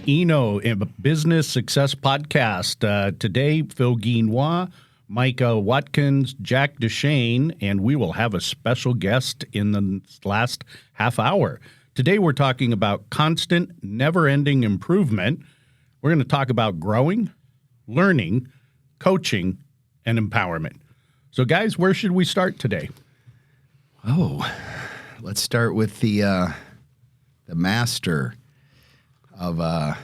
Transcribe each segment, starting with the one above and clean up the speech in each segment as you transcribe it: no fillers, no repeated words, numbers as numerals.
ENO Business Success Podcast. Today, Phil Guinois, Micah Watkins, Jack Deshane, and we will have a special guest in the last half hour. Today, we're talking about constant, never-ending improvement. We're going to talk about growing, learning, coaching, and empowerment. So, guys, where should we start today? Oh, let's start with the master of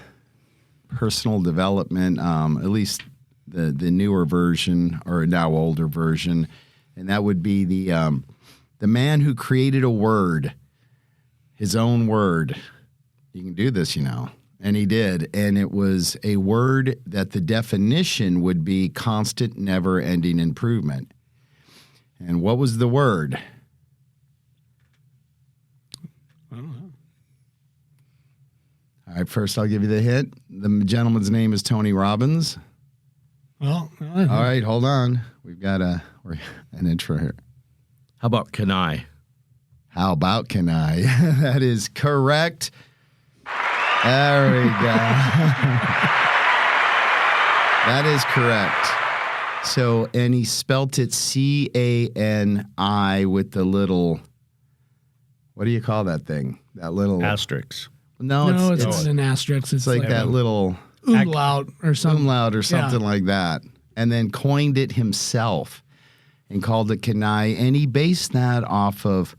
personal development, at least the newer version or now older version, and that would be the man who created a word, his own word. You can do this, and he did, and it was a word that the definition would be constant, never-ending improvement. And what was the word? I don't know. All right, first I'll give you the hint. The gentleman's name is Tony Robbins. Well, all right, hold on. We've got an intro here. How about can I? How about can I? That is correct. There we go. That is correct. So, and he spelt it C-A-N-I with the little, what do you call that thing? That little asterisk. No, it's not an asterisk. It's like that little umlaut or something. Like that. And then coined it himself and called it Kanai. And he based that off of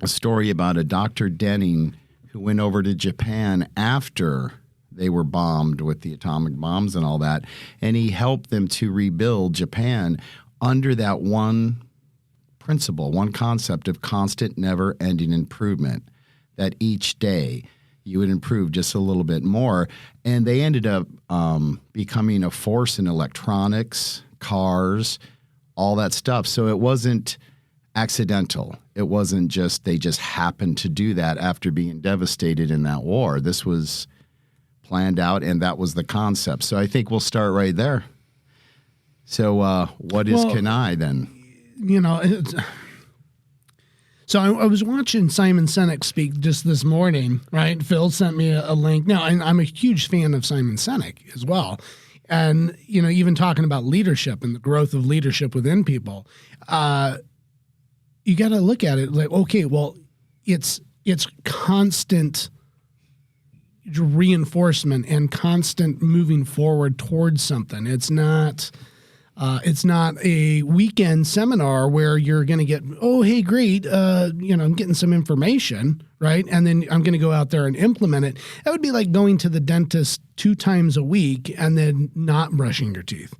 a story about a Dr. Denning who went over to Japan after they were bombed with the atomic bombs and all that. And he helped them to rebuild Japan under that one principle, one concept of constant, never-ending improvement, that each day you would improve just a little bit more. And they ended up becoming a force in electronics, cars, all that stuff. So it wasn't accidental. It wasn't just they just happened to do that after being devastated in that war. This was planned out, and that was the concept. So I think we'll start right there. So what is Kanai then? So I was watching Simon Sinek speak just this morning, right? Phil sent me a link. Now, and I'm a huge fan of Simon Sinek as well. And, even talking about leadership and the growth of leadership within people, you got to look at it like, okay, well, it's constant reinforcement and constant moving forward towards something. It's not a weekend seminar where you're going to get, oh, hey, great, I'm getting some information, right? And then I'm going to go out there and implement it. That would be like going to the dentist 2 times a week and then not brushing your teeth.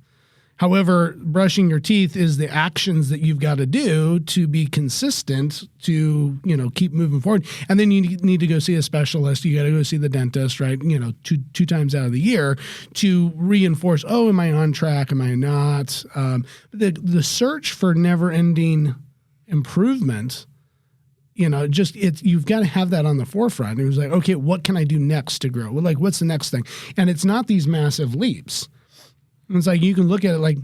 However, brushing your teeth is the actions that you've got to do to be consistent to, keep moving forward. And then you need to go see a specialist. You got to go see the dentist, right? Two times out of the year to reinforce, oh, am I on track? Am I not? The search for never-ending improvement, you've got to have that on the forefront. It was like, okay, what can I do next to grow? Well, like, what's the next thing? And it's not these massive leaps. It's like you can look at it like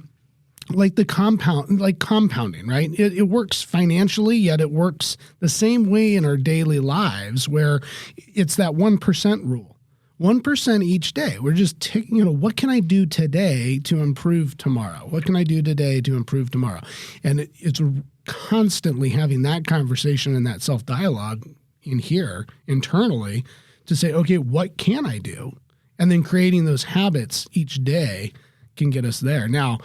the compounding, right? It works financially, yet it works the same way in our daily lives where it's that 1% rule. 1% each day. We're just taking, what can I do today to improve tomorrow? What can I do today to improve tomorrow? And it's constantly having that conversation and that self-dialogue in here internally to say, okay, what can I do? And then creating those habits each day can get us there. Now,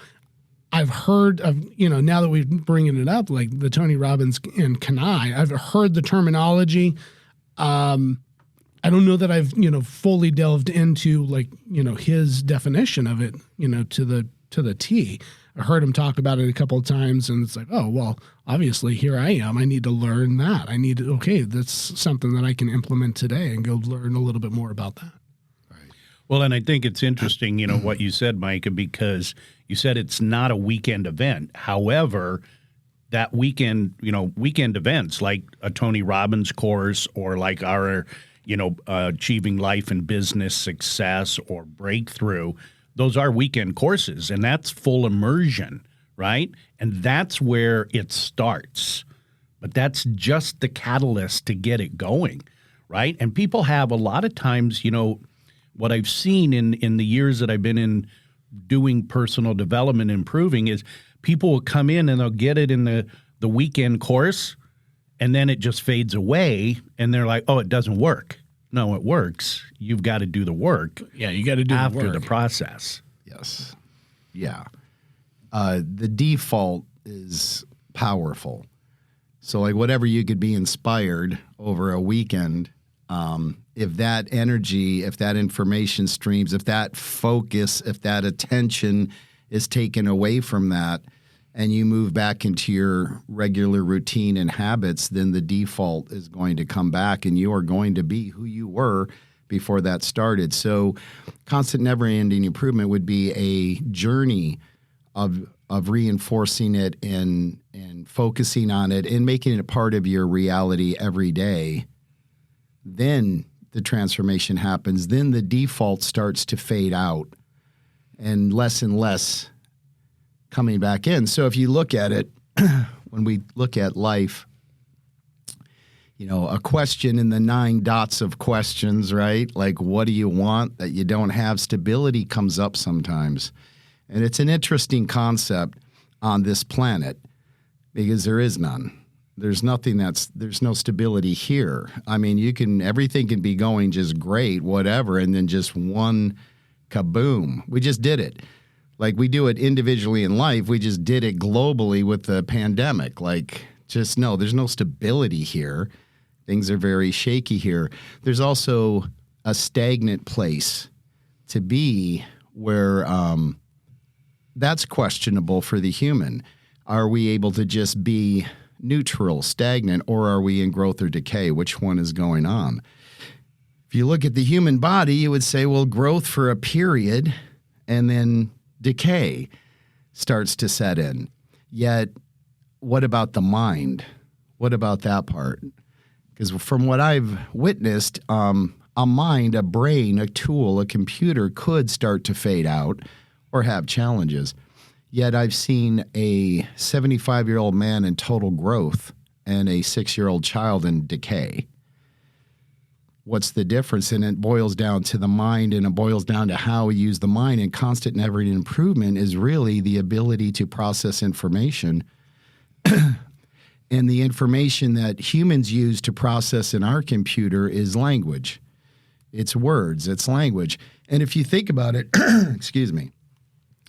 I've heard of, now that we're bringing it up, like the Tony Robbins and Kanai, I've heard the terminology. I don't know that I've, fully delved into his definition of it, to the T. I heard him talk about it a couple of times and it's like, oh, well, obviously here I am. I need to learn that. That's something that I can implement today and go learn a little bit more about that. Well, and I think it's interesting, what you said, Micah, because you said it's not a weekend event. However, that weekend events like a Tony Robbins course or like our, Achieving Life and Business Success or Breakthrough, those are weekend courses, and that's full immersion, right? And that's where it starts. But that's just the catalyst to get it going, right? And people have a lot of times, what I've seen in the years that I've been in doing personal development, improving, is people will come in and they'll get it in the weekend course, and then it just fades away, and they're like, oh, it doesn't work. No, it works. You've got to do the work. Yeah, you got to do after the work. the process. Yes. Yeah. The default is powerful. So like whatever you could be inspired over a weekend, if that energy, if that information streams, if that focus, if that attention is taken away from that, and you move back into your regular routine and habits, then the default is going to come back and you are going to be who you were before that started. So constant never-ending improvement would be a journey of reinforcing it and focusing on it and making it a part of your reality every day. Then the transformation happens. Then the default starts to fade out and less coming back in. So if you look at it, when we look at life, a question in the 9 dots of questions, right? Like, what do you want that you don't have? Stability comes up sometimes. And it's an interesting concept on this planet because there is none. There's no stability here. I mean, everything can be going just great, whatever, and then just one kaboom. We just did it. Like we do it individually in life. We just did it globally with the pandemic. There's no stability here. Things are very shaky here. There's also a stagnant place to be where that's questionable for the human. Are we able to just be neutral, stagnant, or are we in growth or decay? Which one is going on? If you look at the human body, you would say, well, growth for a period and then decay starts to set in. Yet, what about the mind? What about that part? Because from what I've witnessed, a mind, a brain, a tool, a computer could start to fade out or have challenges. Yet I've seen a 75-year-old man in total growth and a 6-year-old child in decay. What's the difference? And it boils down to the mind, and it boils down to how we use the mind. And constant never-ending improvement is really the ability to process information. And the information that humans use to process in our computer is language. It's words, it's language. And if you think about it, excuse me,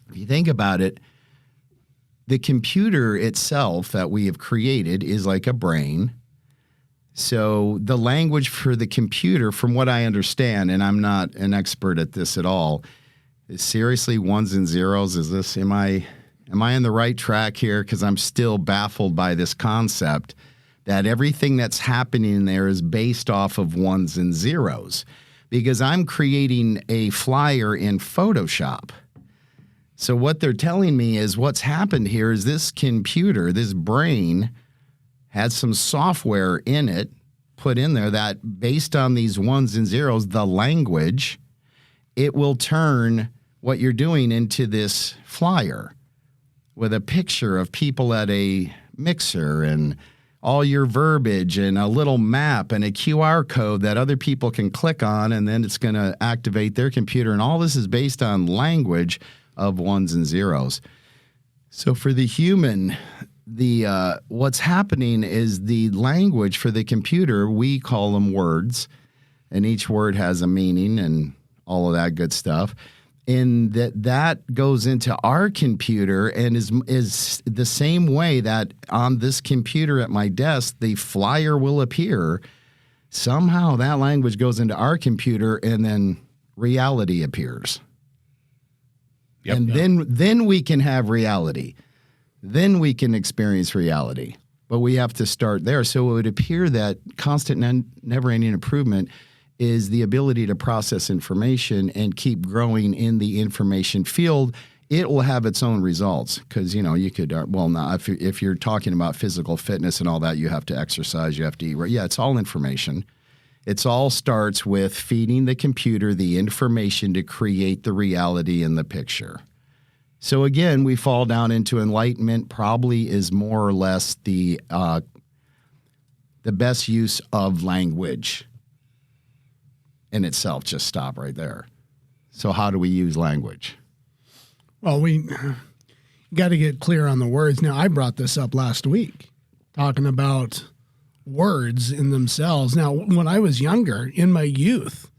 if you think about it, the computer itself that we have created is like a brain. So the language for the computer, from what I understand, and I'm not an expert at this at all, is seriously ones and zeros. Am I on the right track here? Because I'm still baffled by this concept that everything that's happening there is based off of ones and zeros. Because I'm creating a flyer in Photoshop. So what they're telling me is what's happened here is this computer, this brain, had some software in it, put in there that based on these ones and zeros, the language, it will turn what you're doing into this flyer with a picture of people at a mixer and all your verbiage and a little map and a QR code that other people can click on, and then it's going to activate their computer. And all this is based on language of ones and zeros. So for the human, what's happening is the language for the computer, we call them words, and each word has a meaning and all of that good stuff. And that goes into our computer and is the same way that on this computer at my desk, the flyer will appear. Somehow that language goes into our computer and then reality appears. Yep, and then we can have reality. Then we can experience reality. But we have to start there. So it would appear that constant never-ending improvement is the ability to process information and keep growing in the information field. It will have its own results because, you could, if you're talking about physical fitness and all that, you have to exercise, you have to eat. Yeah, it's all information. It all starts with feeding the computer the information to create the reality in the picture. So again, we fall down into enlightenment probably is more or less the best use of language in itself. Just stop right there. So how do we use language? Well, we got to get clear on the words. Now, I brought this up last week, talking about words in themselves. Now, when I was younger, in my youth,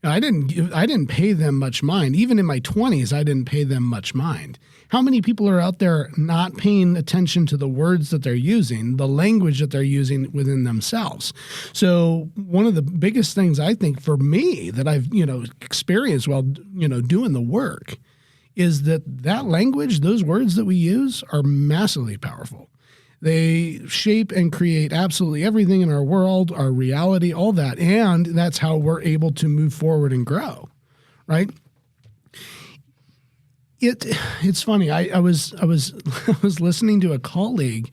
I didn't pay them much mind. Even in my 20s, I didn't pay them much mind. How many people are out there not paying attention to the words that they're using, the language that they're using within themselves? So one of the biggest things I think for me that I've, experienced while, doing the work is that language, those words that we use are massively powerful. They shape and create absolutely everything in our world, our reality, all that. And that's how we're able to move forward and grow, right? It's funny. I was listening to a colleague,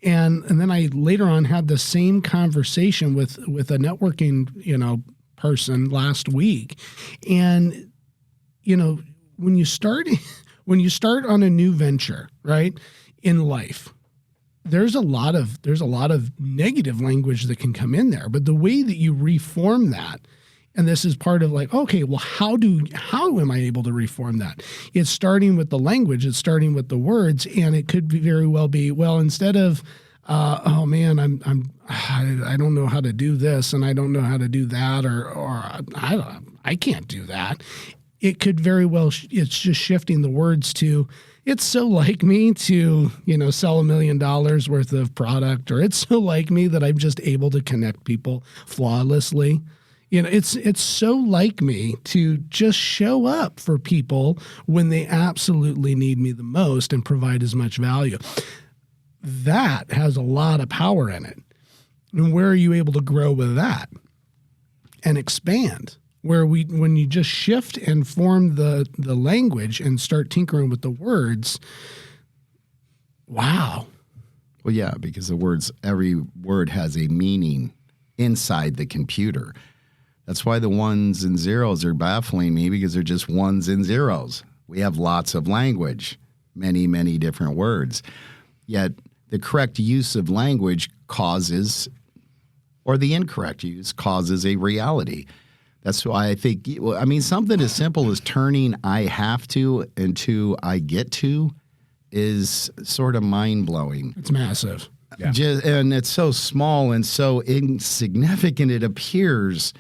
and then I later on had the same conversation with a networking person last week, and when you start on a new venture, right, in life, there's a lot of negative language that can come in there, but the way that you reform that. And this is part of like, okay, well, how am I able to reform that? It's starting with the language, it's starting with the words, and it could very well be, well, instead of, oh man, I don't know how to do this, and I don't know how to do that, or I can't do that. It could very well, it's just shifting the words to, it's so like me to, sell $1 million worth of product, or it's so like me that I'm just able to connect people flawlessly. It's so like me to just show up for people when they absolutely need me the most and provide as much value. That has a lot of power in it. And where are you able to grow with that and expand? When you just shift and form the language and start tinkering with the words, wow. Well, yeah, because every word has a meaning inside the computer. That's why the ones and zeros are baffling me, because they're just ones and zeros. We have lots of language, many, many different words. Yet the correct use of language causes, or the incorrect use causes a reality. That's why I think, something as simple as turning I have to into I get to is sort of mind-blowing. It's massive. Yeah. And it's so small and so insignificant it appears.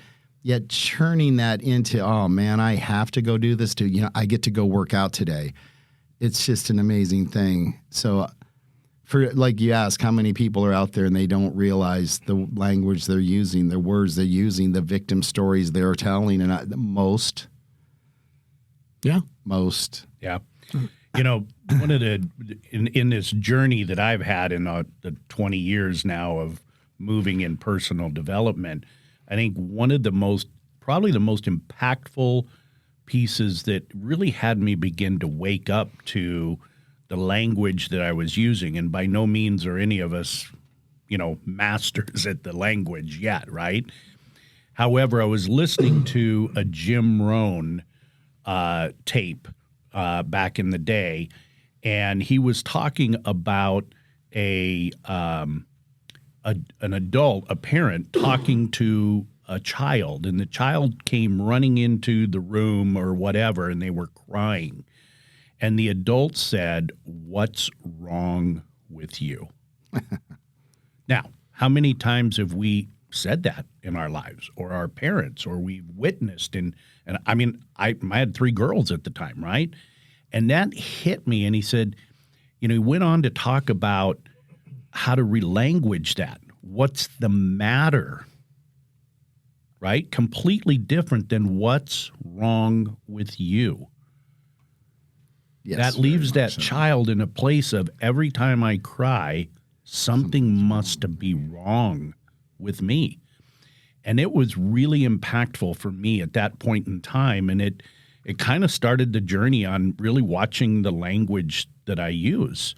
Yet churning that into, oh man, I have to go do this too. I get to go work out today. It's just an amazing thing. So for like you ask, how many people are out there and they don't realize the language they're using, the words they're using, the victim stories they're telling, and most. Yeah. Most. Yeah. One of in this journey that I've had in the 20 years now of moving in personal development, I think one of probably the most impactful pieces that really had me begin to wake up to the language that I was using, and by no means are any of us, masters at the language yet, right? However, I was listening to a Jim Rohn tape back in the day, and he was talking about an adult, a parent, talking to a child, and the child came running into the room or whatever, and they were crying. And the adult said, "What's wrong with you?" Now, how many times have we said that in our lives, or our parents, or we witnessed? And I had 3 girls at the time, right? And that hit me. And he said, he went on to talk about how to relanguage that. What's the matter? Right? Completely different than what's wrong with you. Yes, that leaves that so. child in a place of every time I cry, something must be wrong with me. And it was really impactful for me at that point in time. And it kind of started the journey on really watching the language that I use.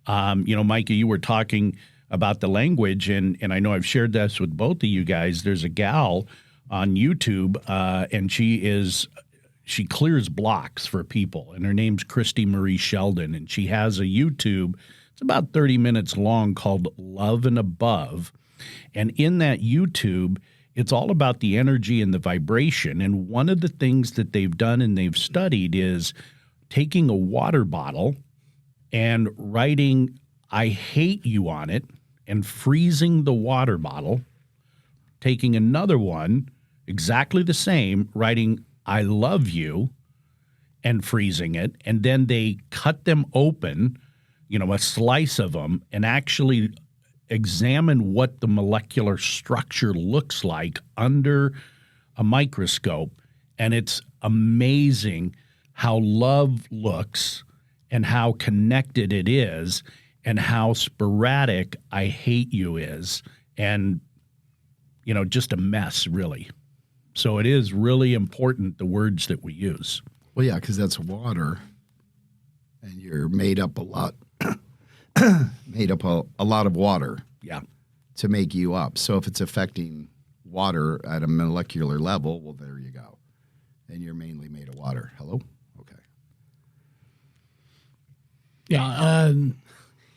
Micah, you were talking about the language, and I know I've shared this with both of you guys. There's a gal on YouTube, and she clears blocks for people, and her name's Christy Marie Sheldon, and she has a YouTube. It's about 30 minutes long called Love and Above, and in that YouTube, It's all about the energy and the vibration. And one of the things that they've done and they've studied is taking a water bottle and writing "I hate you" on it and freezing the water bottle, taking another one, exactly the same, writing "I love you" and freezing it. And then they cut them open, a slice of them, and actually examine what the molecular structure looks like under a microscope. And it's amazing how love looks and how connected it is and how sporadic "I hate you" is. And, just a mess, really. So it is really important, the words that we use. Well, yeah, because that's water, and you're made up a lot of water. Yeah. To make you up. So if it's affecting water at a molecular level, well, there you go. And you're mainly made of water. Hello? Okay. Yeah.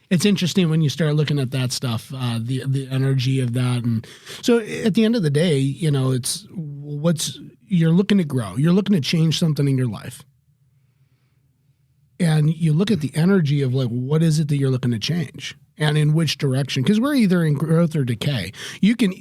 It's interesting when you start looking at that stuff, the energy of that. And so at the end of the day, you're looking to grow. You're looking to change something in your life. And you look at the energy of what is it that you're looking to change and in which direction? Because we're either in growth or decay. You can,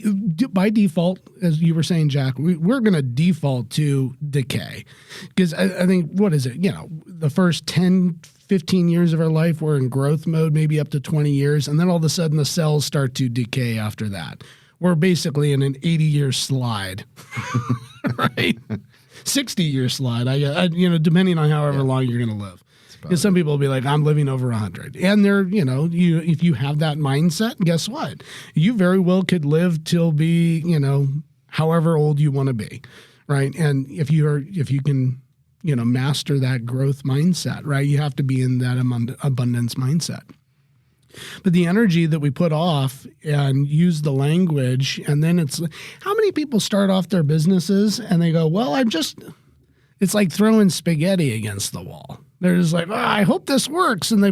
by default, as you were saying, Jack, we're going to default to decay. Because I think, what is it? The first 10, 15 years of our life, we're in growth mode, maybe up to 20 years. And then all of a sudden the cells start to decay after that. We're basically in an 80-year slide, right? 60-year slide, depending on however long you're going to live. Because some people will be like, I'm living over 100. And they're, if you have that mindset, guess what? You very well could live till be, however old you want to be, right? And if you can, master that growth mindset, right? You have to be in that abundance mindset. But the energy that we put off and use the language, and then it's, how many people start off their businesses and they go, well, it's like throwing spaghetti against the wall. They're just like, I hope this works. And they,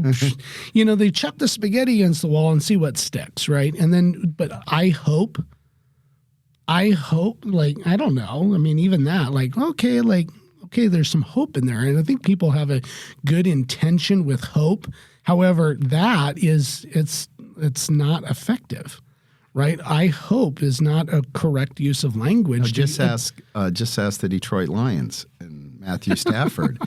they chuck the spaghetti against the wall and see what sticks, right? And then, but I hope, I don't know. I mean, even that, okay, there's some hope in there. And I think people have a good intention with hope. However, it's not effective, right? I hope is not a correct use of language. Just ask the Detroit Lions and Matthew Stafford.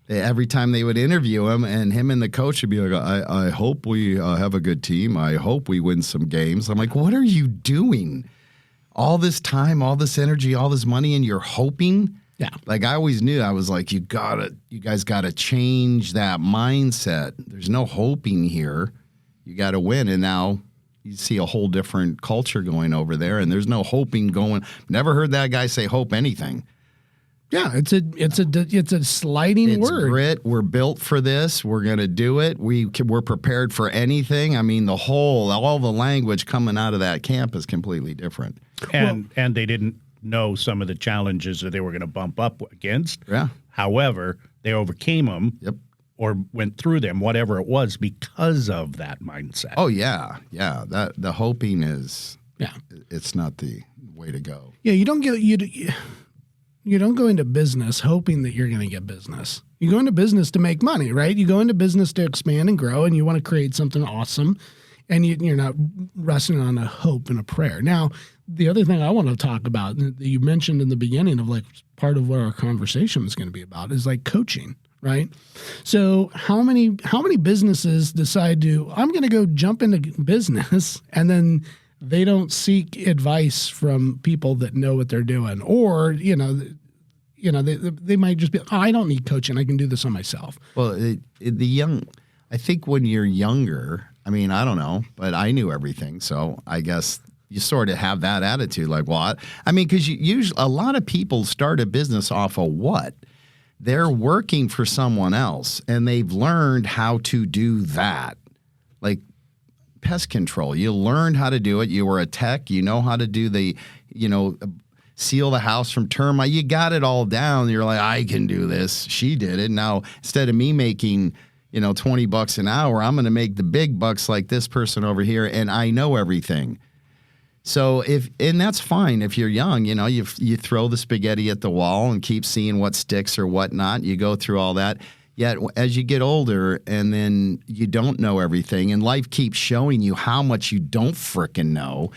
Every time they would interview him, and him and the coach would be like, I hope we have a good team. I hope we win some games. I'm like, what are you doing? All this time, all this energy, all this money, and you're hoping? Yeah. Like, I always knew, I was like, you guys got to change that mindset. There's no hoping here. You got to win. And now you see a whole different culture going over there, and there's no hoping going. Never heard that guy say hope anything. Yeah, it's a sliding word. Grit. We're built for this. We're going to do it. We're prepared for anything. I mean, all the language coming out of that camp is completely different. And they didn't know some of the challenges that they were going to bump up against. Yeah. However, they overcame them. Yep. Or went through them, whatever it was, because of that mindset. Oh yeah. That the hoping is. Yeah. It's not the way to go. Yeah, you don't go into business hoping that you're going to get business. You go into business to make money, right? You go into business to expand and grow, and you want to create something awesome, and you're not resting on a hope and a prayer. Now, the other thing I want to talk about that you mentioned in the beginning of part of what our conversation is going to be about is coaching, right? So how many businesses decide I'm going to go jump into business, and then they don't seek advice from people that know what they're doing, or they might just be, I don't need coaching, I can do this on myself. Well, I think when you're younger, I mean, I don't know, but I knew everything, so I guess you sort of have that attitude, like what? I mean, because usually a lot of people start a business off of what? They're working for someone else, and they've learned how to do that, like pest control. You learned how to do it. You were a tech. You know how to do seal the house from termite. You got it all down. You're like, I can do this. She did it. Now, instead of me making, $20 an hour, I'm going to make the big bucks like this person over here, and I know everything. So and that's fine if you're young, you throw the spaghetti at the wall and keep seeing what sticks or whatnot. You go through all that. Yet as you get older and then you don't know everything and life keeps showing you how much you don't frickin' know.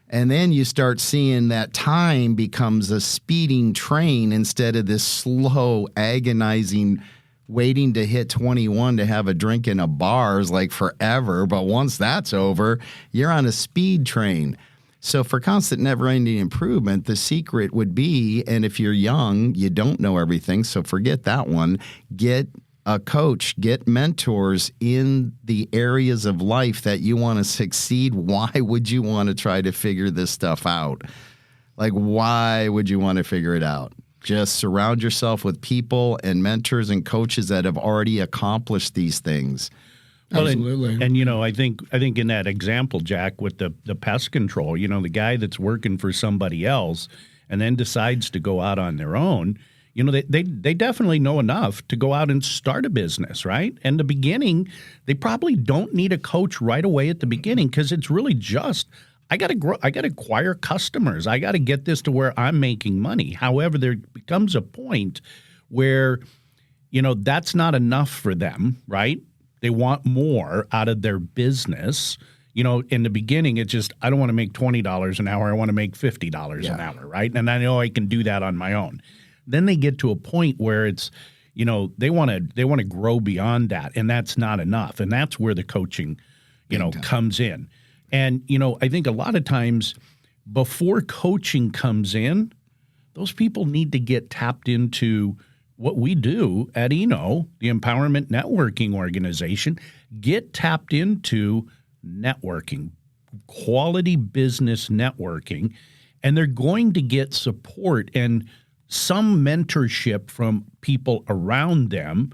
And then you start seeing that time becomes a speeding train instead of this slow, agonizing waiting to hit 21 to have a drink in a bar is like forever. But once that's over, you're on a speed train. So for constant never-ending improvement, the secret would be, and if you're young, you don't know everything, so forget that one, get a coach, get mentors in the areas of life that you want to succeed. Why would you want to try to figure this stuff out? Like, why would you want to figure it out? Just surround yourself with people and mentors and coaches that have already accomplished these things. Well, Absolutely. And I think in that example, Jack, with the pest control, the guy that's working for somebody else and then decides to go out on their own, they definitely know enough to go out and start a business, right? And the beginning, they probably don't need a coach right away at the beginning because it's really just, I got to grow, I got to acquire customers. I got to get this to where I'm making money. However, there becomes a point where, that's not enough for them, right? They want more out of their business. In the beginning, it's just, I don't want to make $20 an hour. I want to make $50 an hour, right? And I know I can do that on my own. Then they get to a point where it's, they want to grow beyond that, and that's not enough. And that's where the coaching, comes in. And, I think a lot of times before coaching comes in, those people need to get tapped into what we do at ENO, the Empowerment Networking Organization, get tapped into networking, quality business networking, and they're going to get support and some mentorship from people around them,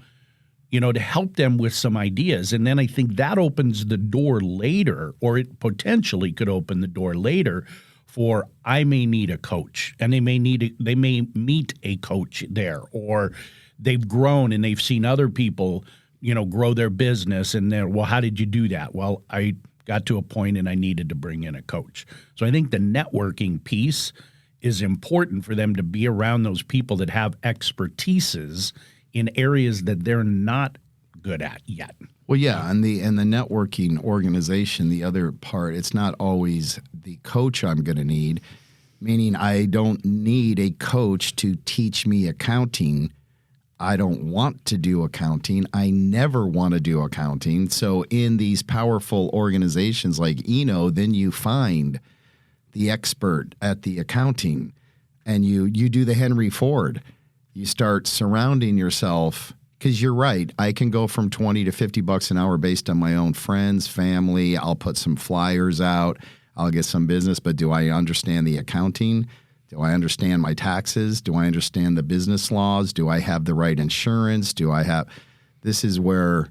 to help them with some ideas. And then I think that opens the door later, or it potentially could open the door later for I may need a coach, and they may meet a coach there, or they've grown and they've seen other people, grow their business, and they're, well, how did you do that? Well, I got to a point and I needed to bring in a coach. So I think the networking piece is important for them to be around those people that have expertises in areas that they're not good at yet. Well, yeah, and the networking organization, the other part, it's not always the coach I'm going to need, meaning I don't need a coach to teach me accounting. I don't want to do accounting. I never want to do accounting. So in these powerful organizations like ENO, then you find the expert at the accounting, and you do the Henry Ford. You start surrounding yourself. Because you're right, I can go from $20 to $50 an hour based on my own friends, family. I'll put some flyers out. I'll get some business. But do I understand the accounting? Do I understand my taxes? Do I understand the business laws? Do I have the right insurance? This is where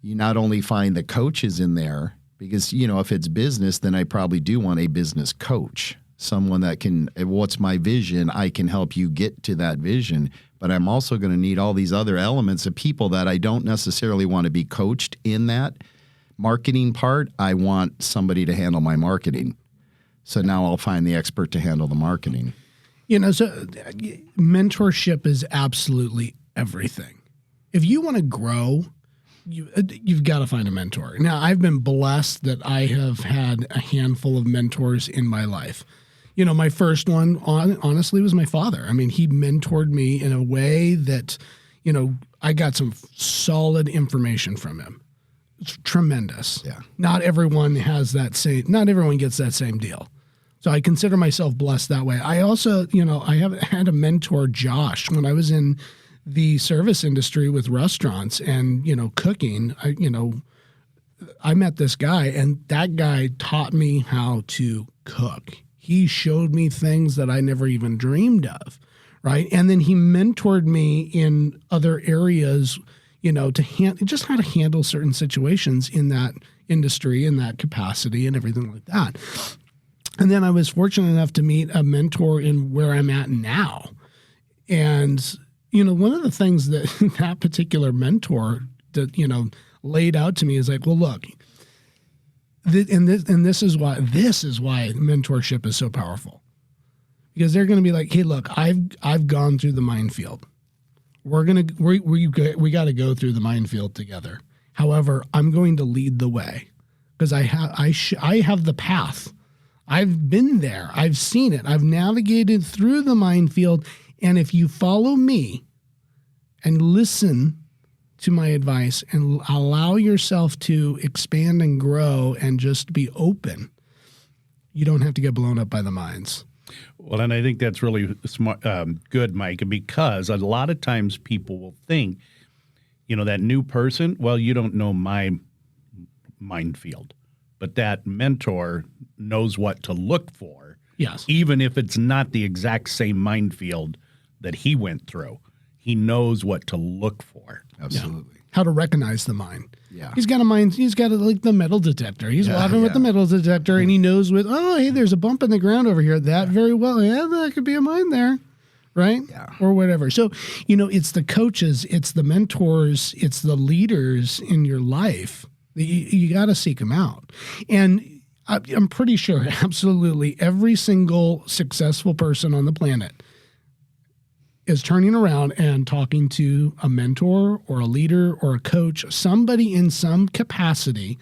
you not only find the coaches in there, because, if it's business, then I probably do want a business coach. Someone that can, what's my vision? I can help you get to that vision. But I'm also going to need all these other elements of people that I don't necessarily want to be coached in that marketing part. I want somebody to handle my marketing. So now I'll find the expert to handle the marketing. So mentorship is absolutely everything. If you want to grow, you've got to find a mentor. Now, I've been blessed that I have had a handful of mentors in my life. My first one, honestly, was my father. I mean, he mentored me in a way that, I got some solid information from him. It's tremendous. Yeah. Not everyone gets that same deal. So I consider myself blessed that way. I also, I had a mentor, Josh, when I was in the service industry with restaurants and, cooking. I met this guy, and that guy taught me how to cook. He showed me things that I never even dreamed of, right? And then he mentored me in other areas, just how to handle certain situations in that industry, in that capacity, and everything like that. And then I was fortunate enough to meet a mentor in where I'm at now. And, one of the things that that particular mentor that, laid out to me is like, well, look, And this is why mentorship is so powerful, because they're going to be like, hey, look, I've gone through the minefield. We got to go through the minefield together. However, I'm going to lead the way because I have the path. I've been there. I've seen it. I've navigated through the minefield. And if you follow me and listen to my advice and allow yourself to expand and grow and just be open, you don't have to get blown up by the mines. Well, and I think that's really smart, good, Mike, because a lot of times people will think, that new person, well, you don't know my minefield, but that mentor knows what to look for. Yes. Even if it's not the exact same minefield that he went through, he knows what to look for. Absolutely. Yeah. How to recognize the mine. Yeah. He's got a mine. He's got like the metal detector. He's walking with the metal detector, and he knows hey, there's a bump in the ground over here. That very well, that could be a mine there, right? Yeah. Or whatever. So, it's the coaches, it's the mentors, it's the leaders in your life. You got to seek them out. And I'm pretty sure absolutely every single successful person on the planet is turning around and talking to a mentor or a leader or a coach, somebody in some capacity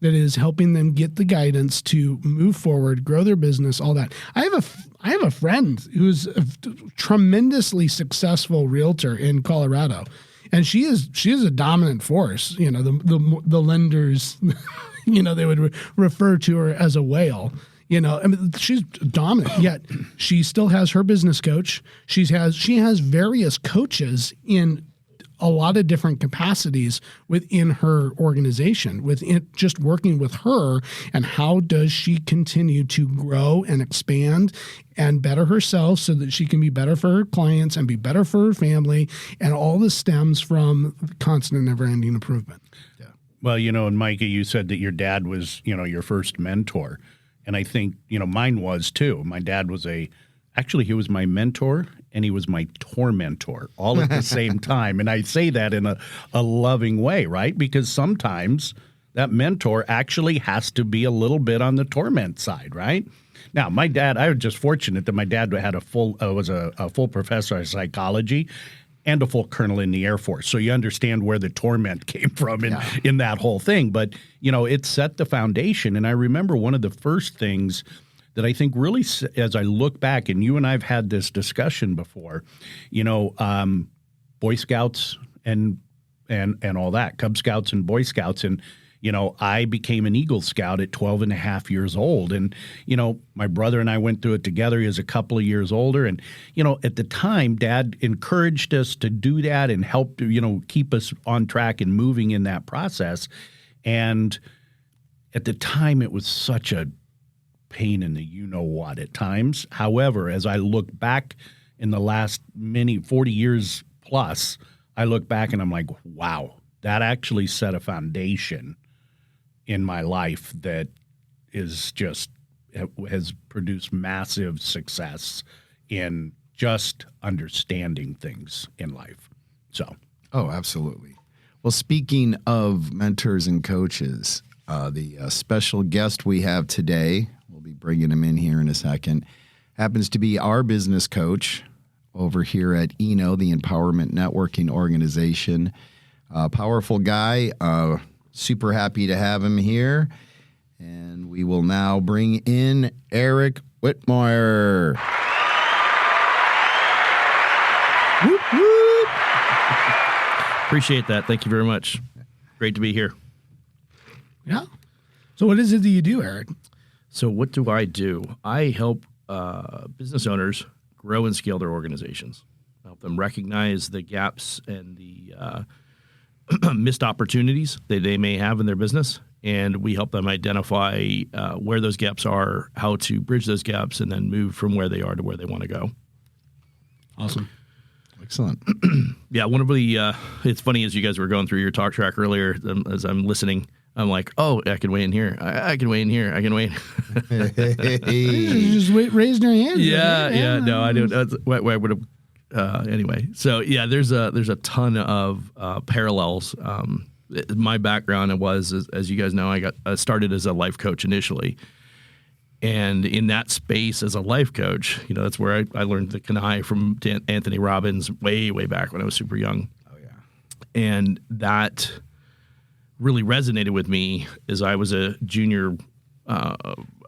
that is helping them get the guidance to move forward, grow their business, all that. I have a friend who's a tremendously successful realtor in Colorado, and she is a dominant force. The lenders, they would refer to her as a whale. She's dominant, yet she still has her business coach. She has various coaches in a lot of different capacities within her organization, just working with her. And how does she continue to grow and expand and better herself so that she can be better for her clients and be better for her family? And all this stems from constant, never-ending improvement. Yeah. Well, and Micah, you said that your dad was, your first mentor. And I think, mine was too. My dad was actually he was my mentor and he was my tormentor all at the same time. And I say that in a loving way, right? Because sometimes that mentor actually has to be a little bit on the torment side, right? Now, my dad, I was just fortunate that my dad had was a full professor of psychology and a full colonel in the Air Force. So you understand where the torment came from in that whole thing. But, it set the foundation. And I remember one of the first things that I think really, as I look back, and you and I have had this discussion before, Boy Scouts and all that, Cub Scouts and Boy Scouts. And, I became an Eagle Scout at 12 and a half years old. And, my brother and I went through it together. He was a couple of years older. And, at the time, Dad encouraged us to do that and helped, keep us on track and moving in that process. And at the time, it was such a pain in the you-know-what at times. However, as I look back in the last 40 years plus, I look back and I'm like, wow, that actually set a foundation in my life that has produced massive success in just understanding things in life. So. Oh, absolutely. Well, speaking of mentors and coaches, the special guest we have today, we'll be bringing him in here in a second, happens to be our business coach over here at ENO, the Empowerment Networking Organization. Powerful guy. Super happy to have him here. And we will now bring in Eric Whitmoyer. Whoop, whoop. Appreciate that. Thank you very much. Great to be here. Yeah. So what is it that you do, Eric? So what do? I help business owners grow and scale their organizations. I help them recognize the gaps and the missed opportunities that they may have in their business. And we help them identify where those gaps are, how to bridge those gaps, and then move from where they are to where they want to go. Awesome. Excellent. Yeah, one of the it's funny, as you guys were going through your talk track earlier, as I'm listening, I'm like, oh, I can weigh in here. I can weigh in here. I can weigh in. You just raised your hand. Yeah. No, I don't. I would have. Anyway, so yeah, there's a ton of parallels my background was, as you guys know, I started as a life coach initially. And in that space as a life coach, that's where I learned the Kenai from Anthony Robbins way, way back when I was super young. Oh, yeah. And that really resonated with me as I was a junior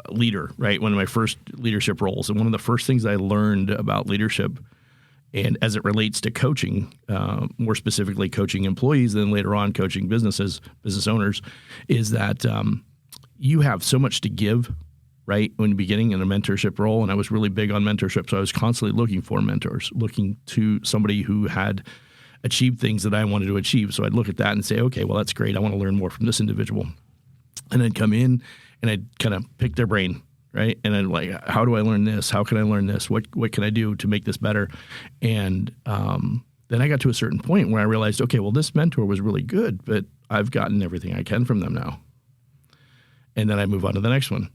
leader, right? One of my first leadership roles. And one of the first things I learned about leadership, and as it relates to coaching, more specifically coaching employees, then later on coaching business owners, is that you have so much to give, right, when beginning in a mentorship role. And I was really big on mentorship, so I was constantly looking for mentors, looking to somebody who had achieved things that I wanted to achieve. So I'd look at that and say, okay, well, that's great. I want to learn more from this individual. And I'd come in and I'd kind of pick their brain, right? And I'd like, how do I learn this? How can I learn this? What can I do to make this better? And then I got to a certain point where I realized, okay, well, this mentor was really good, but I've gotten everything I can from them now. And then I move on to the next one,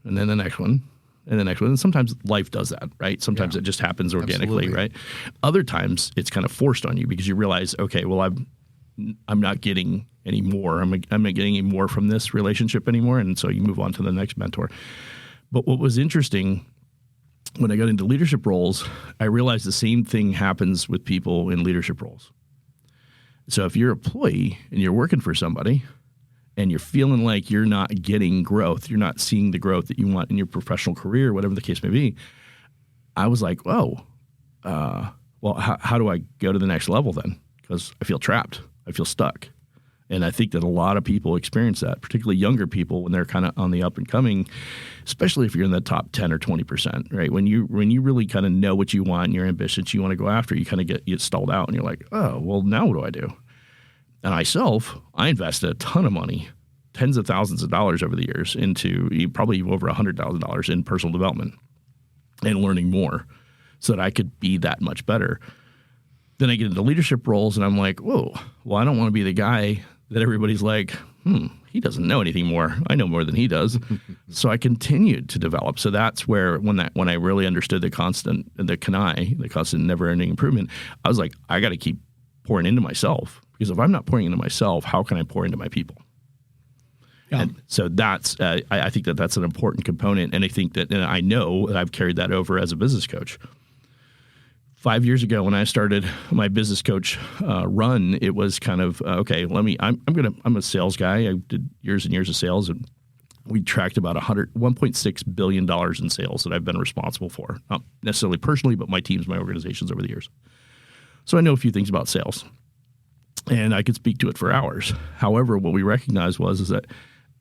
and then the next one, and the next one. And sometimes life does that, right? Sometimes it just happens organically, Absolutely. right? Other times it's kind of forced on you because you realize, okay, well, I'm not getting any more. I'm not getting any more from this relationship anymore. And so you move on to the next mentor. But what was interesting when I got into leadership roles, I realized the same thing happens with people in leadership roles. So if you're an employee and you're working for somebody and you're feeling like you're not getting growth, you're not seeing the growth that you want in your professional career, whatever the case may be, I was like, well, how do I go to the next level then? Because I feel trapped. I feel stuck. And I think that a lot of people experience that, particularly younger people when they're kind of on the up and coming, especially if you're in the top 10 or 20%, right? When you really kind of know what you want and your ambitions you want to go after, you kind of get stalled out and you're like, oh, well, now what do I do? And I invested a ton of money, tens of thousands of dollars over the years into probably over $100,000 in personal development and learning more so that I could be that much better. Then I get into leadership roles and I'm like, whoa, well, I don't want to be the guy that everybody's like, he doesn't know anything more. I know more than he does. So I continued to develop. So that's where when I really understood the constant never-ending improvement, I was like, I got to keep pouring into myself, because if I'm not pouring into myself, how can I pour into my people? Yeah. And so that's I think that's an important component, and I think that, and I know that I've carried that over as a business coach. 5 years ago, when I started my business coach run, it was kind of okay. I'm a sales guy. I did years and years of sales, and we tracked about $1.6 billion in sales that I've been responsible for, not necessarily personally, but my teams, my organizations over the years. So I know a few things about sales, and I could speak to it for hours. However, what we recognized is that,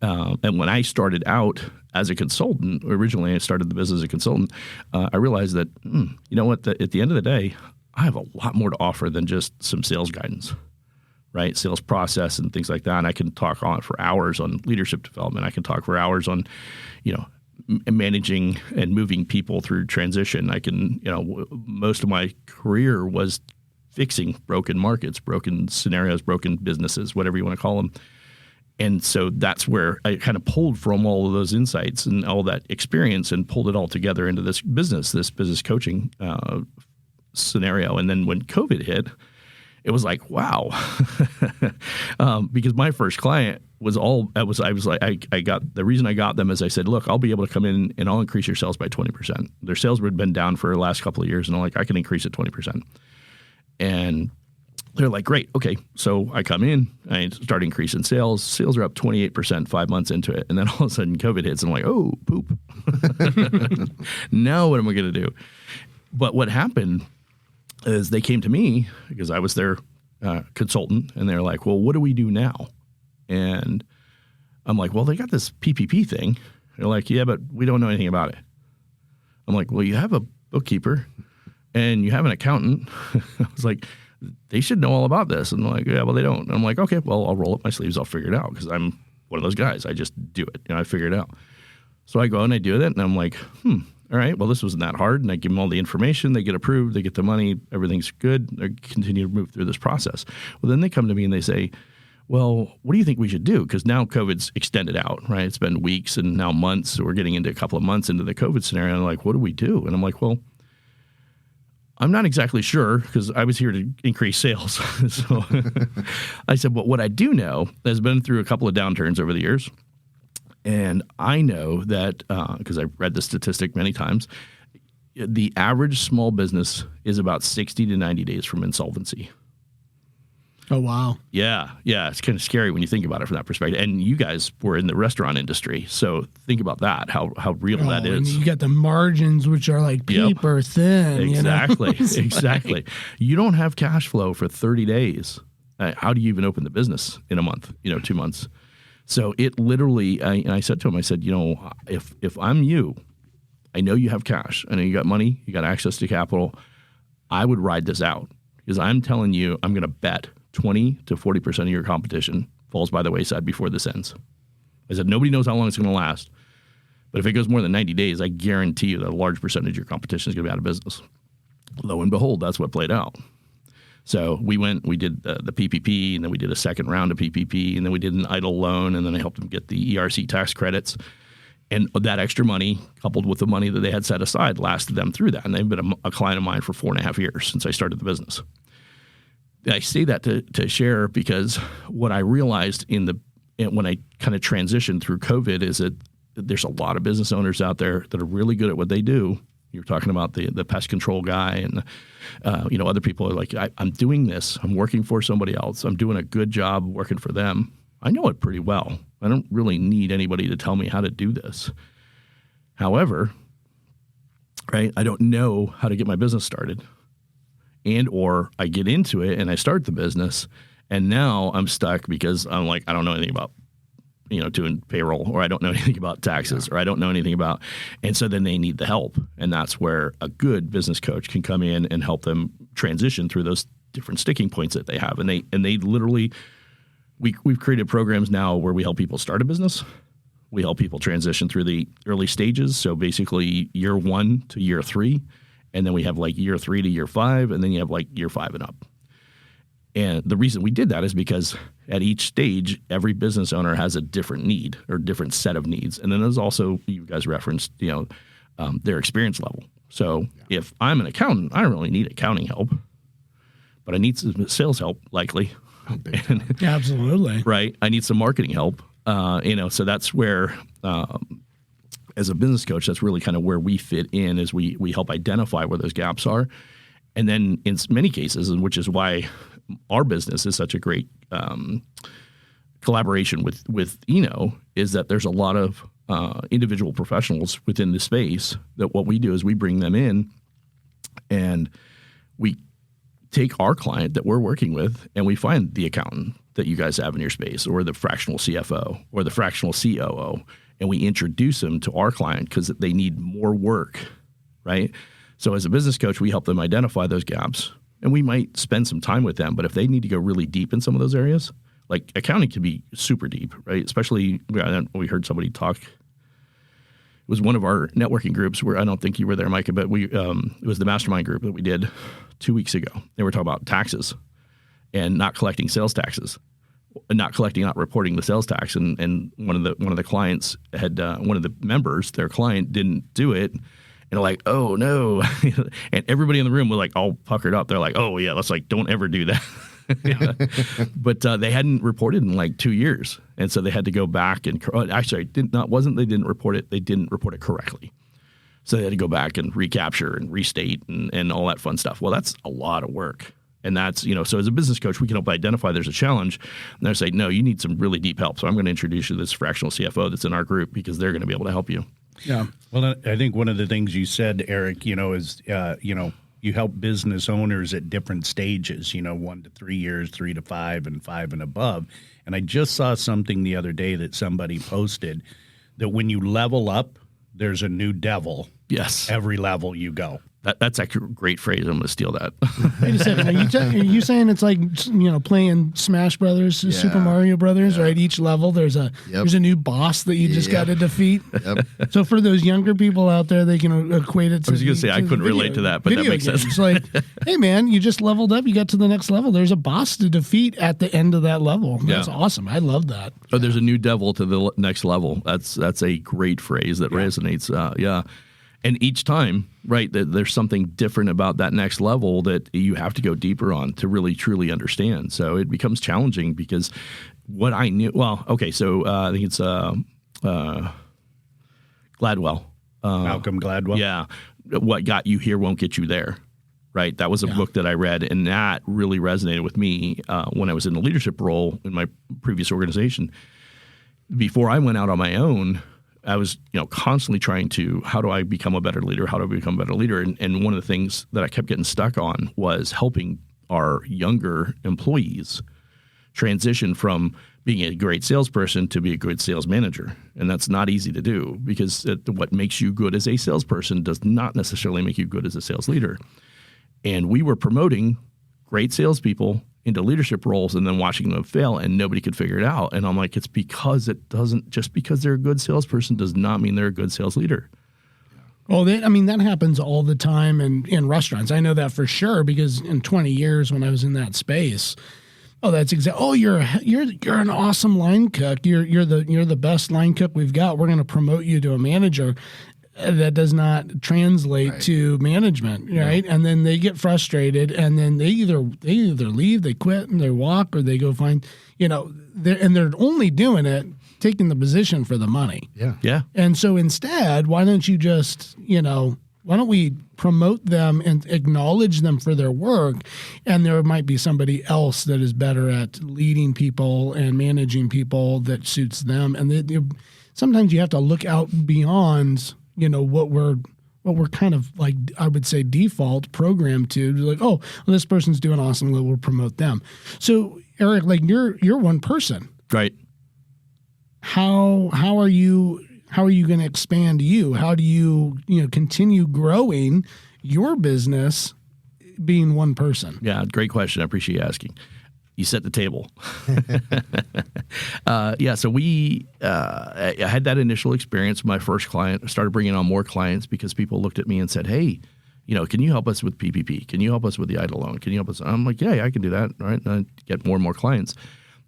and when I started out as a consultant, originally I started the business as a consultant, I realized that, you know what, at the end of the day, I have a lot more to offer than just some sales guidance, right? Sales process and things like that. And I can talk on for hours on leadership development. I can talk for hours on, managing and moving people through transition. I can, most of my career was fixing broken markets, broken scenarios, broken businesses, whatever you want to call them. And so that's where I kind of pulled from all of those insights and all that experience and pulled it all together into this business coaching scenario. And then when COVID hit, it was like, wow, because my first client I got the reason I got them is I said, look, I'll be able to come in and I'll increase your sales by 20%. Their sales had been down for the last couple of years, and I'm like, I can increase it 20%. And they're like, great, okay. So I come in, I start increasing sales. Sales are up 28% 5 months into it. And then all of a sudden COVID hits, and I'm like, oh, poop. Now what am I going to do? But what happened is they came to me because I was their consultant, and they're like, well, what do we do now? And I'm like, well, they got this PPP thing. They're like, yeah, but we don't know anything about it. I'm like, well, you have a bookkeeper and you have an accountant. I was like, they should know all about this. And they're like, yeah, well, they don't. And I'm like, okay, well, I'll roll up my sleeves. I'll figure it out, because I'm one of those guys. I just do it. I figure it out. So I go and I do it, and I'm like, all right, well, this wasn't that hard. And I give them all the information. They get approved. They get the money. Everything's good. They continue to move through this process. Well, then they come to me and they say, well, what do you think we should do? Because now COVID's extended out, right? It's been weeks and now months. So we're getting into a couple of months into the COVID scenario. And I'm like, what do we do? And I'm like, well, I'm not exactly sure because I was here to increase sales. So I said, but what I do know has been through a couple of downturns over the years. And I know that because I've read the statistic many times, the average small business is about 60 to 90 days from insolvency. Oh, wow. Yeah. It's kind of scary when you think about it from that perspective. And you guys were in the restaurant industry, so think about that, how real that is. And you got the margins, which are like paper thin. Exactly, you know? exactly. Like, you don't have cash flow for 30 days. How do you even open the business in a month, 2 months? So it literally, I said to him, I said, if I'm you, I know you have cash. I know you got money, you got access to capital. I would ride this out because I'm telling you, I'm going to bet 20 to 40% of your competition falls by the wayside before this ends. I said, nobody knows how long it's going to last. But if it goes more than 90 days, I guarantee you that a large percentage of your competition is going to be out of business. Lo and behold, that's what played out. So we did the PPP, and then we did a second round of PPP, and then we did an idle loan, and then I helped them get the ERC tax credits. And that extra money, coupled with the money that they had set aside, lasted them through that. And they've been a client of mine for 4.5 years since I started the business. I say that to share because what I realized when I kind of transitioned through COVID is that there's a lot of business owners out there that are really good at what they do. You're talking about the pest control guy and other people are like, I'm doing this. I'm working for somebody else. I'm doing a good job working for them. I know it pretty well. I don't really need anybody to tell me how to do this. However, right, I don't know how to get my business started. And or I get into it and I start the business and now I'm stuck because I'm like, I don't know anything about, doing payroll, or I don't know anything about taxes, or I don't know anything about, and so then they need the help. And that's where a good business coach can come in and help them transition through those different sticking points that they have. And they literally, we've created programs now where we help people start a business. We help people transition through the early stages. So basically year 1 to year 3. And then we have like year 3 to year 5, and then you have like year 5 and up. And the reason we did that is because at each stage, every business owner has a different need or different set of needs. And then there's also, you guys referenced, their experience level. So if I'm an accountant, I don't really need accounting help, but I need some sales help, likely. Absolutely. Right. I need some marketing help. So that's where, as a business coach, that's really kind of where we fit in, is we help identify where those gaps are. And then in many cases, and which is why our business is such a great collaboration with ENO, is that there's a lot of individual professionals within the space that what we do is we bring them in and we take our client that we're working with and we find the accountant that you guys have in your space, or the fractional CFO or the fractional COO, and we introduce them to our client because they need more work, right? So as a business coach, we help them identify those gaps, and we might spend some time with them. But if they need to go really deep in some of those areas, like accounting can be super deep, right? Especially, we heard somebody talk. It was one of our networking groups where, I don't think you were there, Micah, but it was the Mastermind group that we did 2 weeks ago. They were talking about taxes and not collecting sales taxes, not reporting the sales tax. And one of the clients had, one of the members, their client didn't do it. And they're like, oh no. And everybody in the room was like all puckered up. They're like, oh yeah, let's don't ever do that. But they hadn't reported in like 2 years. And so they had to go back and actually they didn't report it. They didn't report it correctly. So they had to go back and recapture and restate and all that fun stuff. Well, that's a lot of work. And that's, so as a business coach, we can help identify there's a challenge. And they're saying, no, you need some really deep help. So I'm going to introduce you to this fractional CFO that's in our group because they're going to be able to help you. Yeah. Well, I think one of the things you said, Eric, is, you help business owners at different stages, 1 to 3 years, 3 to 5, and 5 and above. And I just saw something the other day that somebody posted that when you level up, there's a new devil. Yes. Every level you go. That's a great phrase. I'm going to steal that. Wait a second. Are you saying it's like, playing Smash Brothers, Super Mario Brothers, right? Each level there's a new boss that you just got to defeat. Yep. So for those younger people out there, they can equate it to. I was going to say, I couldn't relate to that, but that makes sense. It's like, hey man, you just leveled up, you got to the next level. There's a boss to defeat at the end of that level. That's awesome. I love that. Oh, there's a new devil to the next level. That's a great phrase that resonates. And each time, right, there's something different about that next level that you have to go deeper on to really, truly understand. So it becomes challenging because what I knew, so I think it's Gladwell. Malcolm Gladwell. Yeah. What got you here won't get you there. Right. That was a book that I read, and that really resonated with me when I was in a leadership role in my previous organization. Before I went out on my own, I was, constantly trying to, how do I become a better leader? How do I become a better leader? And one of the things that I kept getting stuck on was helping our younger employees transition from being a great salesperson to be a good sales manager. And that's not easy to do because what makes you good as a salesperson does not necessarily make you good as a sales leader. And we were promoting great salespeople into leadership roles and then watching them fail, and nobody could figure it out. And I'm like, it's because just because they're a good salesperson does not mean they're a good sales leader. Well, that happens all the time in restaurants. I know that for sure because in 20 years when I was in that space, that's exactly. Oh, you're an awesome line cook. You're the best line cook we've got. We're going to promote you to a manager. That does not translate to management, right? And then they get frustrated, and then they either leave, they quit, and they walk, or they go find, they're only doing it, taking the position for the money. Yeah. And so instead, why don't you just, why don't we promote them and acknowledge them for their work? And there might be somebody else that is better at leading people and managing people that suits them. And sometimes you have to look out beyond what we're kind of like, I would say, default programmed to, like, oh, well, this person's doing awesome, we'll promote them. So Eric, like you're one person, right? How are you going to expand you? How do you continue growing your business being one person? Yeah, great question. I appreciate you asking. You set the table. So I had that initial experience with my first client. I started bringing on more clients because people looked at me and said, hey, can you help us with PPP? Can you help us with the idle loan? Can you help us? I'm like, yeah, I can do that. Right. And I get more and more clients.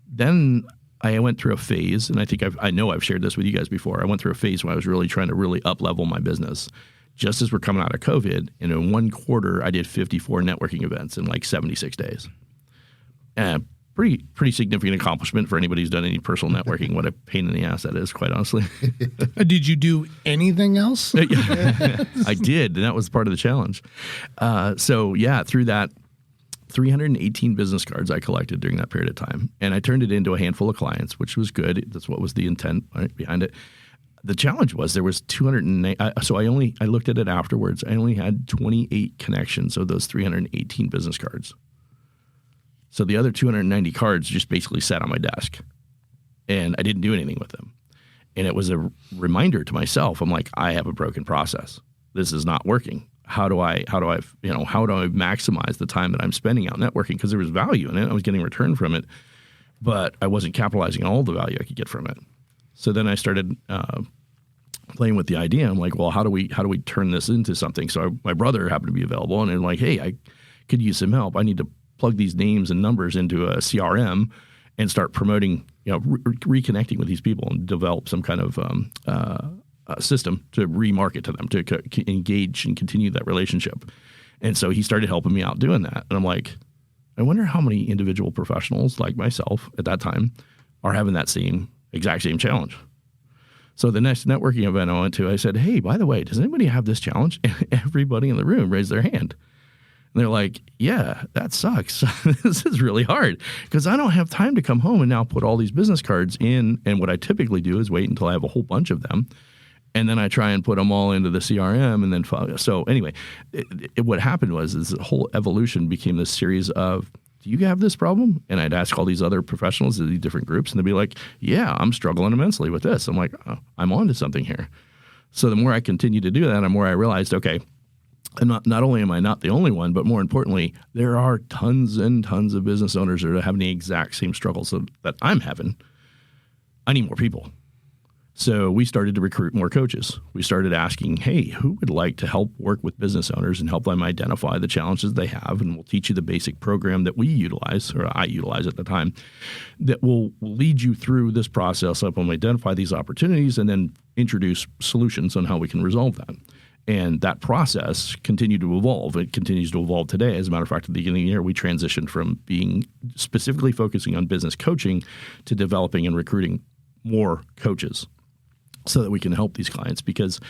Then I went through a phase, and I think I know I've shared this with you guys before. I went through a phase where I was really trying to up-level my business. Just as we're coming out of COVID, and in one quarter, I did 54 networking events in like 76 days. Pretty significant accomplishment for anybody who's done any personal networking. What a pain in the ass that is, quite honestly. Did you do anything else? I did, and that was part of the challenge. Through that, 318 business cards I collected during that period of time, and I turned it into a handful of clients, which was good. That's what was the intent behind it. The challenge was there was 208. So I looked at it afterwards. I only had 28 connections of those 318 business cards. So the other 290 cards just basically sat on my desk, and I didn't do anything with them. And it was a reminder to myself. I'm like, I have a broken process. This is not working. How do I maximize the time that I'm spending out networking? Because there was value in it. I was getting return from it, but I wasn't capitalizing on all the value I could get from it. So then I started playing with the idea. I'm like, well, how do we turn this into something? So my brother happened to be available, and I'm like, hey, I could use some help. I need to plug these names and numbers into a CRM and start promoting, reconnecting with these people and develop some kind of system to remarket to them, to engage and continue that relationship. And so he started helping me out doing that. And I'm like, I wonder how many individual professionals like myself at that time are having that exact same challenge. So the next networking event I went to, I said, hey, by the way, does anybody have this challenge? And everybody in the room raised their hand. And they're like, yeah, that sucks. This is really hard because I don't have time to come home and now put all these business cards in. And what I typically do is wait until I have a whole bunch of them. And then I try and put them all into the CRM and then follow. So anyway, what happened was this whole evolution became this series of, do you have this problem? And I'd ask all these other professionals in these different groups, and they'd be like, yeah, I'm struggling immensely with this. I'm like, oh, I'm on to something here. So the more I continued to do that, the more I realized, okay, and not only am I not the only one, but more importantly, there are tons and tons of business owners that are having the exact same struggles that I'm having. I need more people. So we started to recruit more coaches. We started asking, hey, who would like to help work with business owners and help them identify the challenges they have? And we'll teach you the basic program that we utilize, or I utilize at the time, that will lead you through this process, help them identify these opportunities, and then introduce solutions on how we can resolve that. And that process continued to evolve. It continues to evolve today. As a matter of fact, at the beginning of the year, we transitioned from being specifically focusing on business coaching to developing and recruiting more coaches so that we can help these clients. Because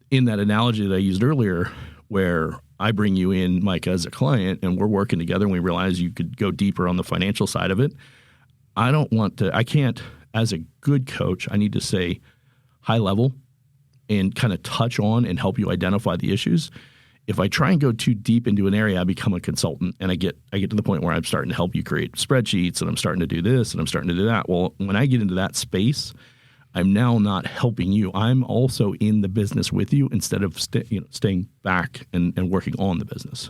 in that analogy that I used earlier, where I bring you in, Mike, as a client, and we're working together and we realize you could go deeper on the financial side of it, I can't, as a good coach, I need to say high level and kind of touch on and help you identify the issues. If I try and go too deep into an area, I become a consultant, and I get to the point where I'm starting to help you create spreadsheets, and I'm starting to do this, and I'm starting to do that. Well, when I get into that space, I'm now not helping you. I'm also in the business with you instead of staying back and working on the business.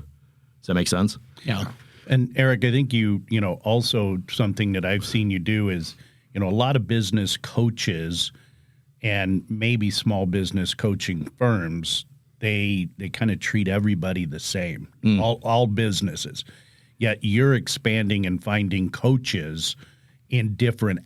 Does that make sense? Yeah. And Eric, I think you also something that I've seen you do is, a lot of business coaches and maybe small business coaching firms, they kind of treat everybody the same, all businesses. Yet you're expanding and finding coaches in different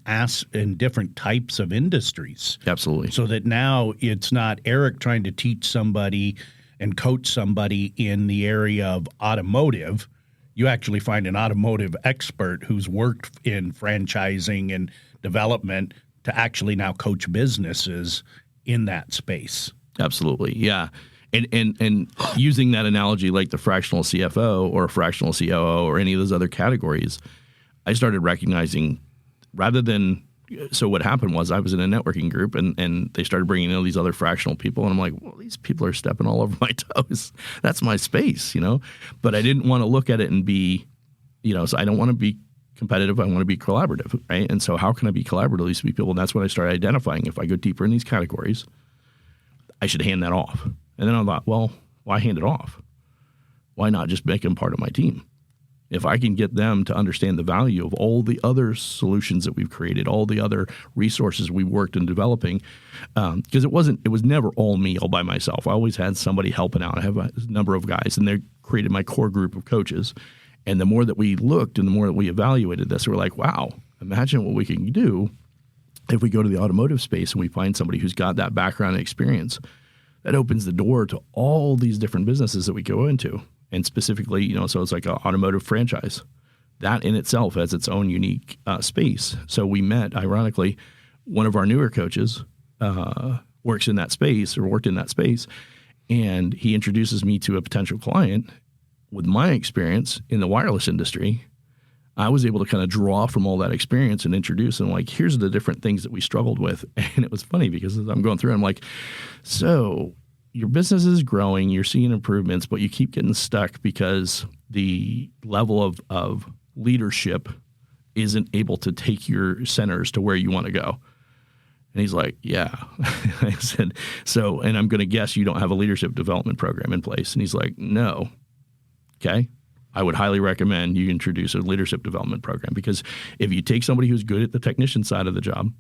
types of industries. Absolutely. So that now it's not Eric trying to teach somebody and coach somebody in the area of automotive. You actually find an automotive expert who's worked in franchising and development to actually now coach businesses in that space. Absolutely. Yeah. And using that analogy, like the fractional CFO or fractional COO or any of those other categories, I started recognizing so what happened was I was in a networking group and they started bringing in all these other fractional people. And I'm like, well, these people are stepping all over my toes. That's my space, but I didn't want to look at it and be, so I don't want to be competitive. I want to be collaborative, right? And so how can I be collaborative with these people? And that's when I started identifying if I go deeper in these categories, I should hand that off. And then I thought, well, why hand it off? Why not just make them part of my team? If I can get them to understand the value of all the other solutions that we've created, all the other resources we worked in developing, because it was never all me all by myself. I always had somebody helping out. I have a number of guys, and they created my core group of coaches. And the more that we looked and the more that we evaluated this, we're like, wow, imagine what we can do if we go to the automotive space and we find somebody who's got that background and experience. That opens the door to all these different businesses that we go into. And specifically, so it's like an automotive franchise. That in itself has its own unique space. So we met, ironically, one of our newer coaches worked in that space, and he introduces me to a potential client. With my experience in the wireless industry, I was able to kind of draw from all that experience and introduce them, like, here's the different things that we struggled with. And it was funny because as I'm going through, I'm like, so your business is growing, you're seeing improvements, but you keep getting stuck because the level of leadership isn't able to take your centers to where you want to go. And he's like, yeah. I said, so, and I'm going to guess you don't have a leadership development program in place. And he's like, no. Okay. I would highly recommend you introduce a leadership development program, because if you take somebody who's good at the technician side of the job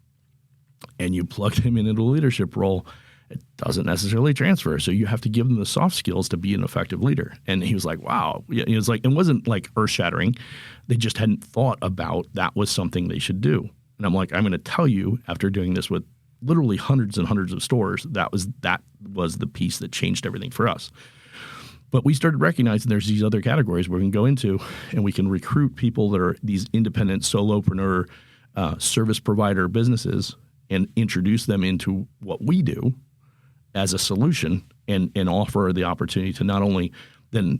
and you plug them into a leadership role, it doesn't necessarily transfer. So you have to give them the soft skills to be an effective leader. And he was like, wow. It was like, it wasn't like earth shattering. They just hadn't thought about that was something they should do. And I'm like, I'm going to tell you, after doing this with literally hundreds and hundreds of stores, that was the piece that changed everything for us. But we started recognizing there's these other categories we can go into, and we can recruit people that are these independent solopreneur service provider businesses and introduce them into what we do as a solution, and offer the opportunity to not only then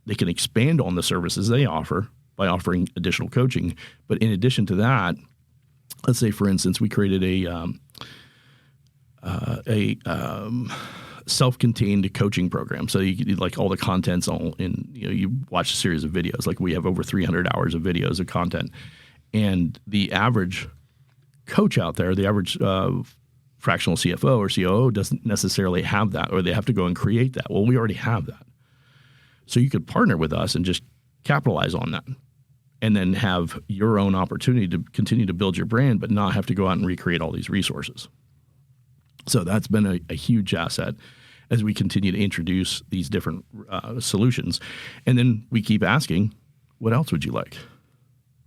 they can expand on the services they offer by offering additional coaching, but in addition to that, let's say, for instance, we created a self-contained coaching program. So you like all the content's all in, you watch a series of videos. Like we have over 300 hours of videos of content, and the average coach out there, the average fractional CFO or COO doesn't necessarily have that, or they have to go and create that. Well, we already have that. So you could partner with us and just capitalize on that, and then have your own opportunity to continue to build your brand, but not have to go out and recreate all these resources. So that's been a huge asset as we continue to introduce these different solutions. And then we keep asking, what else would you like?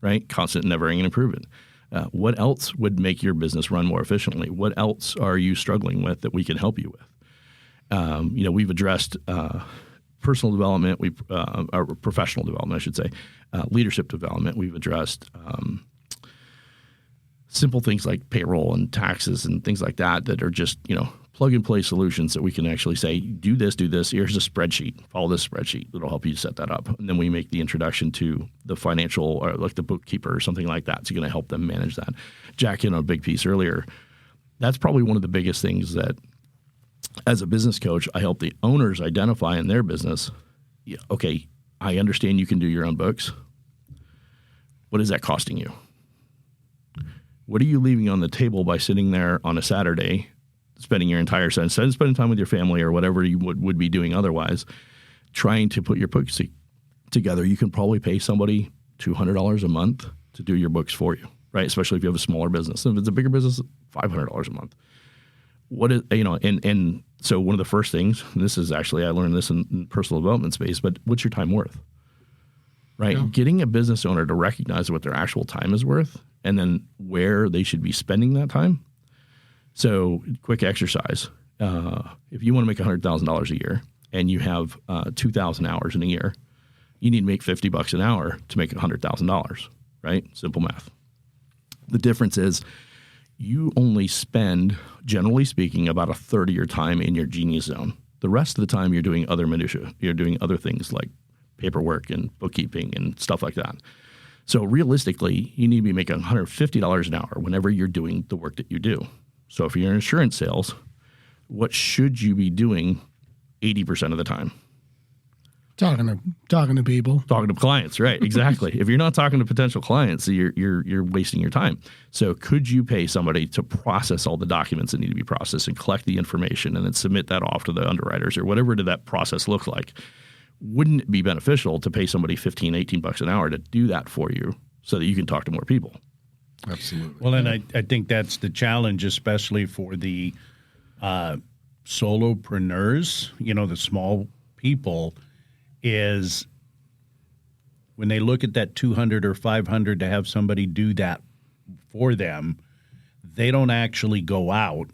Right? Constant, never-ending improvement. What else would make your business run more efficiently? What else are you struggling with that we can help you with? We've addressed personal development, or professional development, I should say, leadership development. We've addressed simple things like payroll and taxes and things like that are just, plug and play solutions that we can actually say, do this, here's a spreadsheet, follow this spreadsheet. It'll help you set that up. And then we make the introduction to the financial, or like the bookkeeper or something like that. It's going to help them manage that. Jack hit on a big piece earlier. That's probably one of the biggest things that, as a business coach, I help the owners identify in their business. Yeah, okay, I understand you can do your own books. What is that costing you? What are you leaving on the table by sitting there on a Saturday, spending your entire Sunday, instead of spending time with your family or whatever you would be doing otherwise, trying to put your books together? You can probably pay somebody $200 a month to do your books for you, right? Especially if you have a smaller business. If it's a bigger business, $500 a month. What is, and so one of the first things, and this is actually, I learned this in personal development space, but what's your time worth? Right? Yeah. Getting a business owner to recognize what their actual time is worth and then where they should be spending that time. So quick exercise. If you want to make $100,000 a year and you have 2,000 hours in a year, you need to make $50 an hour to make $100,000, right? Simple math. The difference is you only spend, generally speaking, about a third of your time in your genius zone. The rest of the time you're doing other minutia. You're doing other things like paperwork and bookkeeping and stuff like that. So realistically, you need to be making $150 an hour whenever you're doing the work that you do. So if you're in insurance sales, what should you be doing 80% of the time? Talking to people. Talking to clients, right? Exactly. If you're not talking to potential clients, you're wasting your time. So could you pay somebody to process all the documents that need to be processed and collect the information and then submit that off to the underwriters or whatever did that process look like? Wouldn't it be beneficial to pay somebody $15, $18 an hour to do that for you so that you can talk to more people? Absolutely. Well, and I think that's the challenge, especially for the solopreneurs, the small people, is when they look at that $200 or $500 to have somebody do that for them, they don't actually go out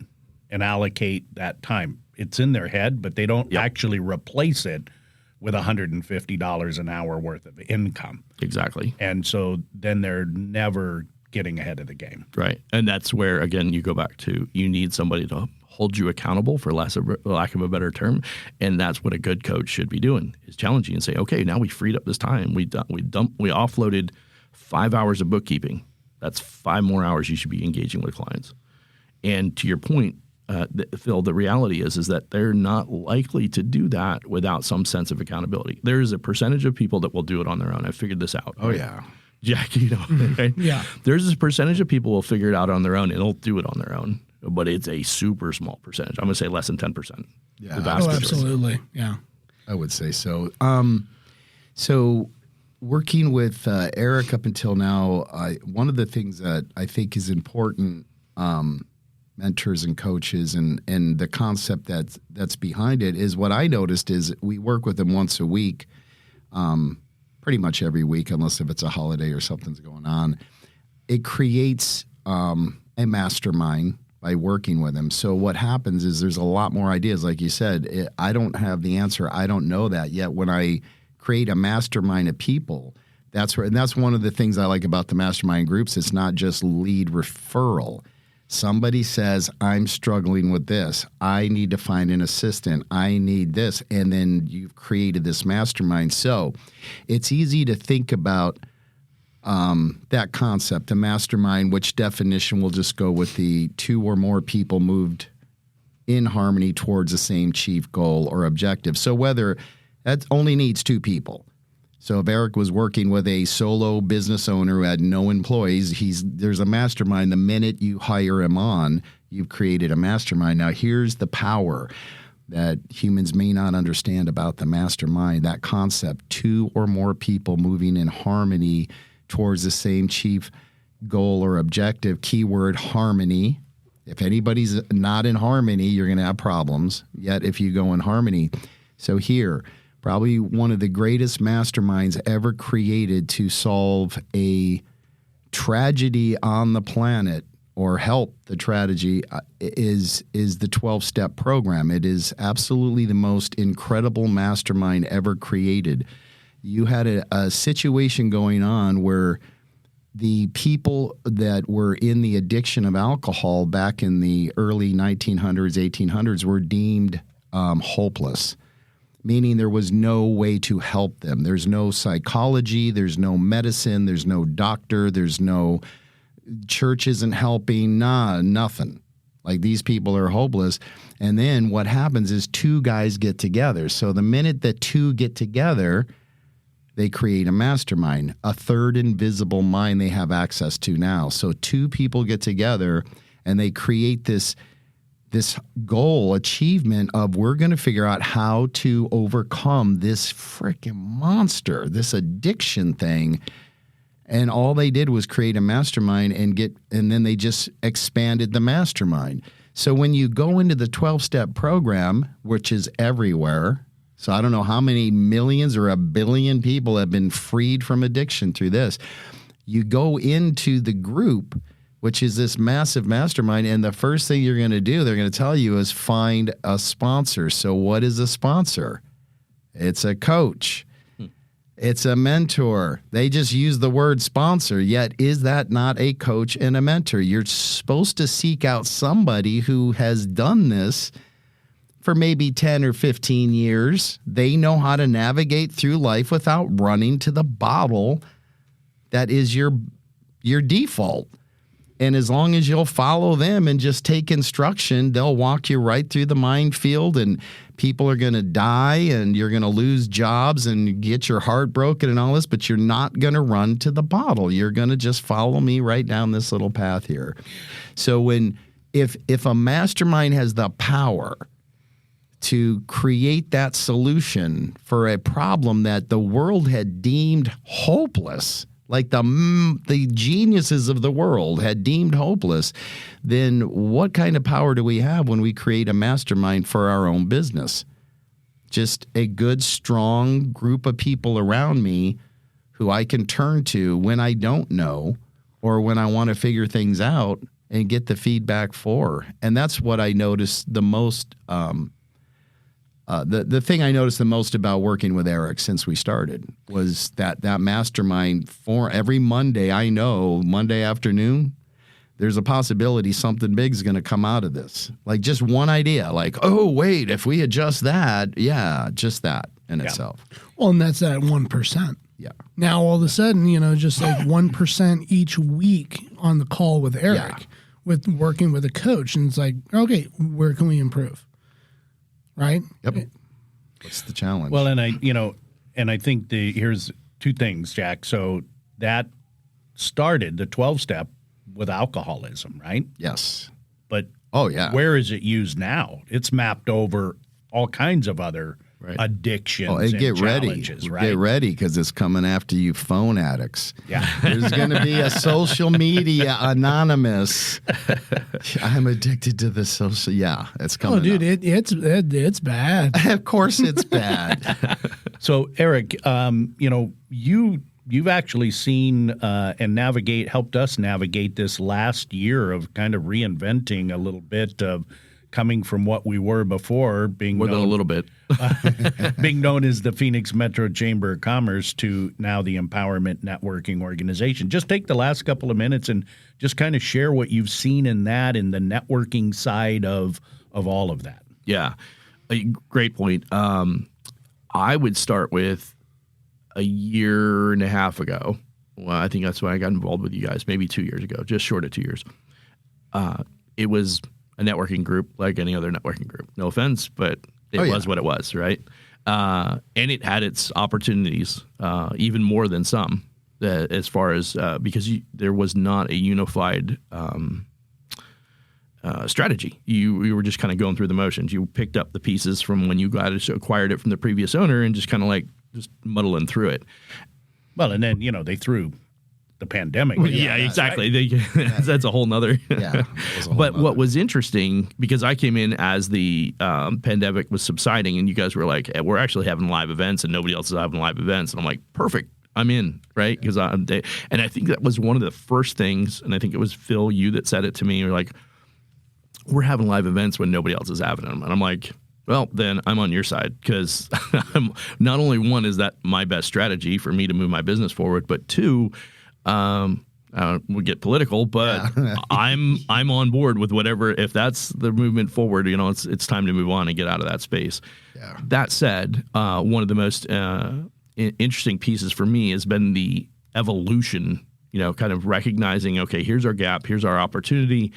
and allocate that time. It's in their head, but they don't actually replace it with $150 an hour worth of income. Exactly. And so then they're never getting ahead of the game. Right. And that's where, again, you go back to you need somebody to hold you accountable, for lack of a better term. And that's what a good coach should be doing, is challenging and say, okay, now we freed up this time. We offloaded 5 hours of bookkeeping. That's 5 more hours you should be engaging with clients. And to your point, Phil, the reality is that they're not likely to do that without some sense of accountability. There is a percentage of people that will do it on their own. I figured this out. Oh, right? yeah. Jack, right? Yeah. There's this percentage of people who will figure it out on their own, and they'll do it on their own. But it's a super small percentage. I'm going to say less than 10%. Yeah. The vast majority. Absolutely. Yeah. I would say so. So working with Eric up until now, one of the things that I think is important, mentors and coaches and the concept that's behind it is what I noticed is we work with them once a week, pretty much every week, unless if it's a holiday or something's going on. It creates a mastermind by working with them. So what happens is there's a lot more ideas. Like you said, I don't have the answer. I don't know that yet. When I create a mastermind of people, that's one of the things I like about the mastermind groups. It's not just lead referral. Somebody says, I'm struggling with this. I need to find an assistant. I need this. And then you've created this mastermind. So it's easy to think about that concept, a mastermind, which definition will just go with the 2 or more people moved in harmony towards the same chief goal or objective. So whether that only needs 2 people. So if Eric was working with a solo business owner who had no employees, there's a mastermind. The minute you hire him on, you've created a mastermind. Now here's the power that humans may not understand about the mastermind, that concept, 2 or more people moving in harmony towards the same chief goal or objective. Keyword harmony. If anybody's not in harmony, you're going to have problems. Yet if you go in harmony. So here, probably one of the greatest masterminds ever created to solve a tragedy on the planet or help the tragedy is the 12-step program. It is absolutely the most incredible mastermind ever created. You had a situation going on where the people that were in the addiction of alcohol back in the early 1900s, 1800s were deemed hopeless, meaning there was no way to help them. There's no psychology, there's no medicine, there's no doctor, there's no church isn't helping, nothing. Like, these people are hopeless. And then what happens is two guys get together. So the minute that two get together, they create a mastermind, a third invisible mind they have access to now. So two people get together and they create this goal, achievement of, we're going to figure out how to overcome this freaking monster, this addiction thing. And all they did was create a mastermind and then they just expanded the mastermind. So when you go into the 12-step program, which is everywhere, so I don't know how many millions or a billion people have been freed from addiction through this. You go into the group, which is this massive mastermind, and the first thing you're going to do, they're going to tell you, is find a sponsor. So what is a sponsor? It's a coach. It's a mentor. They just use the word sponsor, yet is that not a coach and a mentor? You're supposed to seek out somebody who has done this for maybe 10 or 15 years. They know how to navigate through life without running to the bottle that is your default. And as long as you'll follow them and just take instruction, they'll walk you right through the minefield, and people are going to die and you're going to lose jobs and get your heart broken and all this, but you're not going to run to the bottle. You're going to just follow me right down this little path here. So if a mastermind has the power to create that solution for a problem that the world had deemed hopeless, like the geniuses of the world had deemed hopeless, then what kind of power do we have when we create a mastermind for our own business? Just a good, strong group of people around me who I can turn to when I don't know or when I want to figure things out and get the feedback for. And that's what I noticed the most. The thing I noticed the most about working with Eric since we started was that mastermind for every Monday. I know Monday afternoon, there's a possibility something big is going to come out of this. Like just one idea, like, oh, wait, if we adjust that, just that in itself. Well, and that's that 1%. Yeah. Now, all of a sudden, just like 1% each week on the call with Eric, with working with a coach. And it's like, okay, where can we improve? Right? Yep. What's the challenge? Well, and I think here's two things, Jack. So that started the 12-step with alcoholism, right? Yes. But where is it used now? It's mapped over all kinds of other addictions and challenges, right? Get ready, because it's coming after you phone addicts. Yeah. There's going to be a social media anonymous. I'm addicted to the social. Yeah, it's coming. Oh, dude, it's bad. Of course it's bad. So, Eric, you've actually seen and helped us navigate this last year of kind of reinventing a little bit of coming from what we were before, being more than a little bit, being known as the Phoenix Metro Chamber of Commerce, to now the Empowerment Networking Organization. Just take the last couple of minutes and just kind of share what you've seen in that, in the networking side of all of that. Yeah, a great point. I would start with a year and a half ago. Well, I think that's when I got involved with you guys, maybe 2 years ago, just short of 2 years. It was a networking group like any other networking group. No offense, but it was what it was, right? And it had its opportunities, even more than some, as far as because there was not a unified strategy. You were just kind of going through the motions. You picked up the pieces from when you acquired it from the previous owner and just kind of just muddling through it. Well, and then, they threw the pandemic. Yeah, exactly. That's a whole nother. But what was interesting, because I came in as the pandemic was subsiding, and you guys were like, we're actually having live events, and nobody else is having live events. And I'm like, perfect. I'm in, right? Because and I think that was one of the first things, and I think it was Phil, you that said it to me. You're like, we're having live events when nobody else is having them. And I'm like, well, then I'm on your side, because I'm not only, one, is that my best strategy for me to move my business forward, but two, we get political, but I'm on board with whatever. If that's the movement forward, it's time to move on and get out of that space. Yeah. That said, one of the most interesting pieces for me has been the evolution, kind of recognizing, okay, here's our gap, here's our opportunity,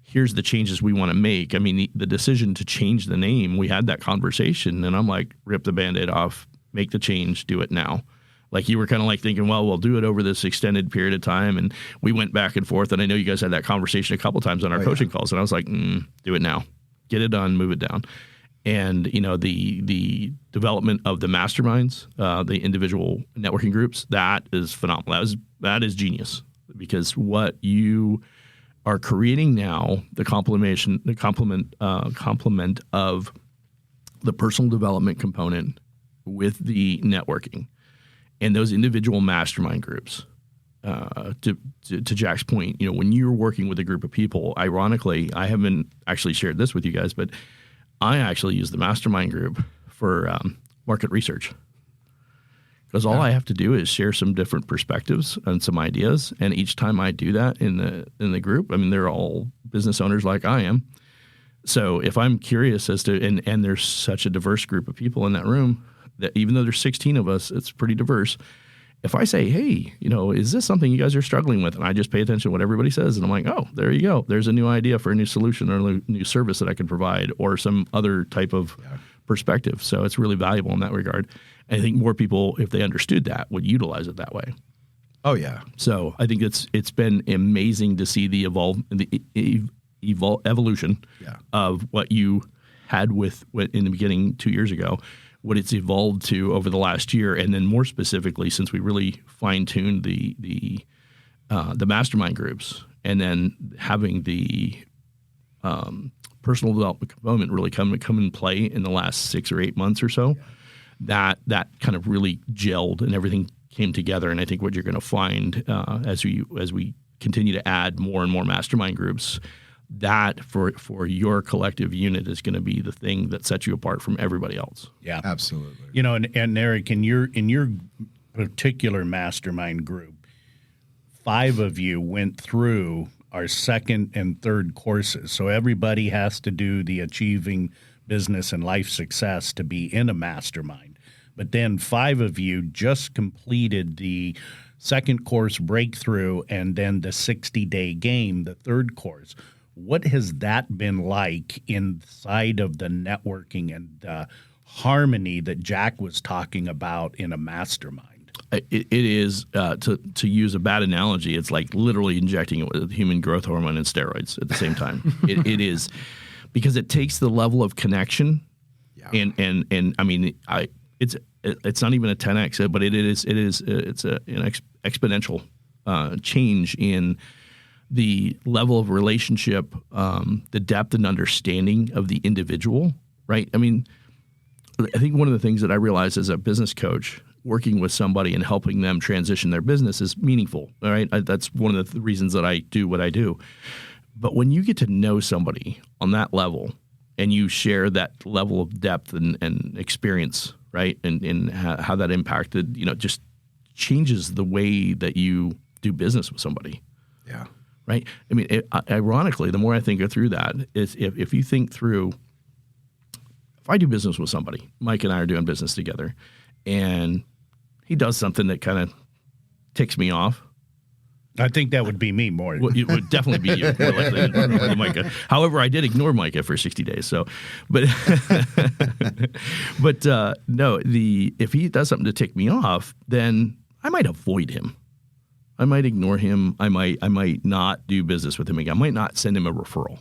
here's the changes we want to make. I mean, the decision to change the name, we had that conversation, and I'm like, rip the Band-Aid off, make the change, do it now. Like, you were kind of like thinking, well, we'll do it over this extended period of time. And we went back and forth. And I know you guys had that conversation a couple times on our coaching calls. And I was like, do it now. Get it done, move it down. And, the development of the masterminds, the individual networking groups, that is phenomenal. That is genius, because what you are creating now, the complement of the personal development component with the networking, and those individual mastermind groups, to Jack's point, when you're working with a group of people, ironically, I haven't actually shared this with you guys, but I actually use the mastermind group for market research. Because all I have to do is share some different perspectives and some ideas, and each time I do that in the group, I mean, they're all business owners like I am. So if I'm curious as to, and there's such a diverse group of people in that room, that even though there's 16 of us, it's pretty diverse. If I say, hey, is this something you guys are struggling with? And I just pay attention to what everybody says. And I'm like, oh, there you go. There's a new idea for a new solution or a new service that I can provide, or some other type of perspective. So it's really valuable in that regard. And I think more people, if they understood that, would utilize it that way. Oh, yeah. So I think it's been amazing to see the evolution of what you had in the beginning 2 years ago, what it's evolved to over the last year, and then more specifically since we really fine-tuned the mastermind groups, and then having the personal development component really come and play in the last 6 or 8 months or so. That kind of really gelled and everything came together. And I think what you're going to find as we continue to add more and more mastermind groups, that for your collective unit is going to be the thing that sets you apart from everybody else. Yeah, absolutely. And Eric, in your particular mastermind group, 5 of you went through our second and third courses. So everybody has to do the Achieving Business and Life Success to be in a mastermind. But then 5 of you just completed the second course, Breakthrough, and then the 60-day game, the third course. What has that been like inside of the networking and harmony that Jack was talking about in a mastermind? It is, to use a bad analogy, it's like literally injecting it with human growth hormone and steroids at the same time. It is, because it takes the level of connection, and I mean, it's not even a 10x, but it's an exponential change in the level of relationship, the depth and understanding of the individual, right? I mean, I think one of the things that I realized as a business coach, working with somebody and helping them transition their business, is meaningful, all right? That's one of the reasons that I do what I do. But when you get to know somebody on that level and you share that level of depth and experience, right, and how that impacted, just changes the way that you do business with somebody. Yeah. Right? I mean, ironically, the more I think through that, is if you think through, if I do business with somebody, Mike and I are doing business together, and he does something that kind of ticks me off. I think that would be me more. Well, it would definitely be you. More likely than Micah. However, I did ignore Micah for 60 days. So, but no, if he does something to tick me off, then I might avoid him. I might ignore him. I might not do business with him again. I might not send him a referral.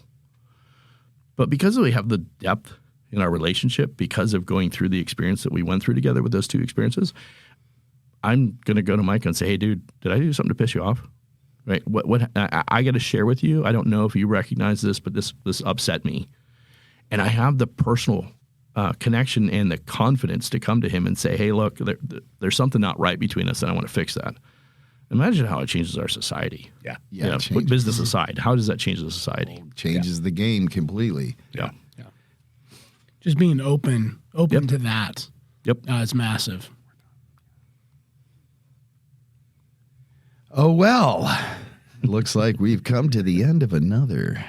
But because we have the depth in our relationship, because of going through the experience that we went through together with those 2 experiences, I'm going to go to Mike and say, hey, dude, did I do something to piss you off? Right? What I got to share with you. I don't know if you recognize this, but this upset me. And I have the personal connection and the confidence to come to him and say, hey, look, there's something not right between us and I want to fix that. Imagine how it changes our society. Yeah. Yeah, Put business aside. How does that change the society? Changes the game completely. Yeah. Just being open Yep. to that Yep. is massive. Oh, well, it looks like we've come to the end of another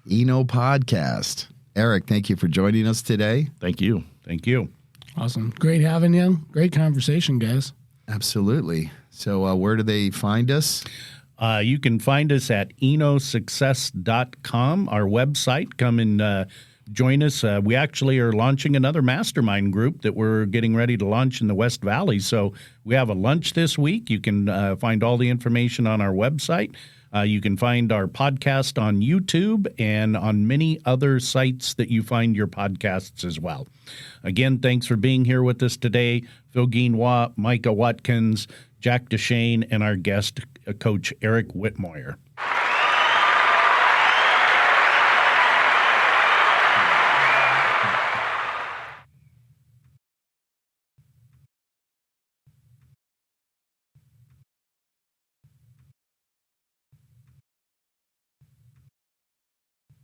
ENO podcast. Eric, thank you for joining us today. Thank you. Thank you. Awesome. Great having you. Great conversation, guys. Absolutely. So where do they find us? You can find us at enosuccess.com, our website. Come and join us. We actually are launching another mastermind group that we're getting ready to launch in the West Valley. So we have a lunch this week. You can find all the information on our website. You can find our podcast on YouTube and on many other sites that you find your podcasts as well. Again, thanks for being here with us today. Phil Guinois, Micah Watkins, Jack DeShane, and our guest, Coach Eric Whitmoyer.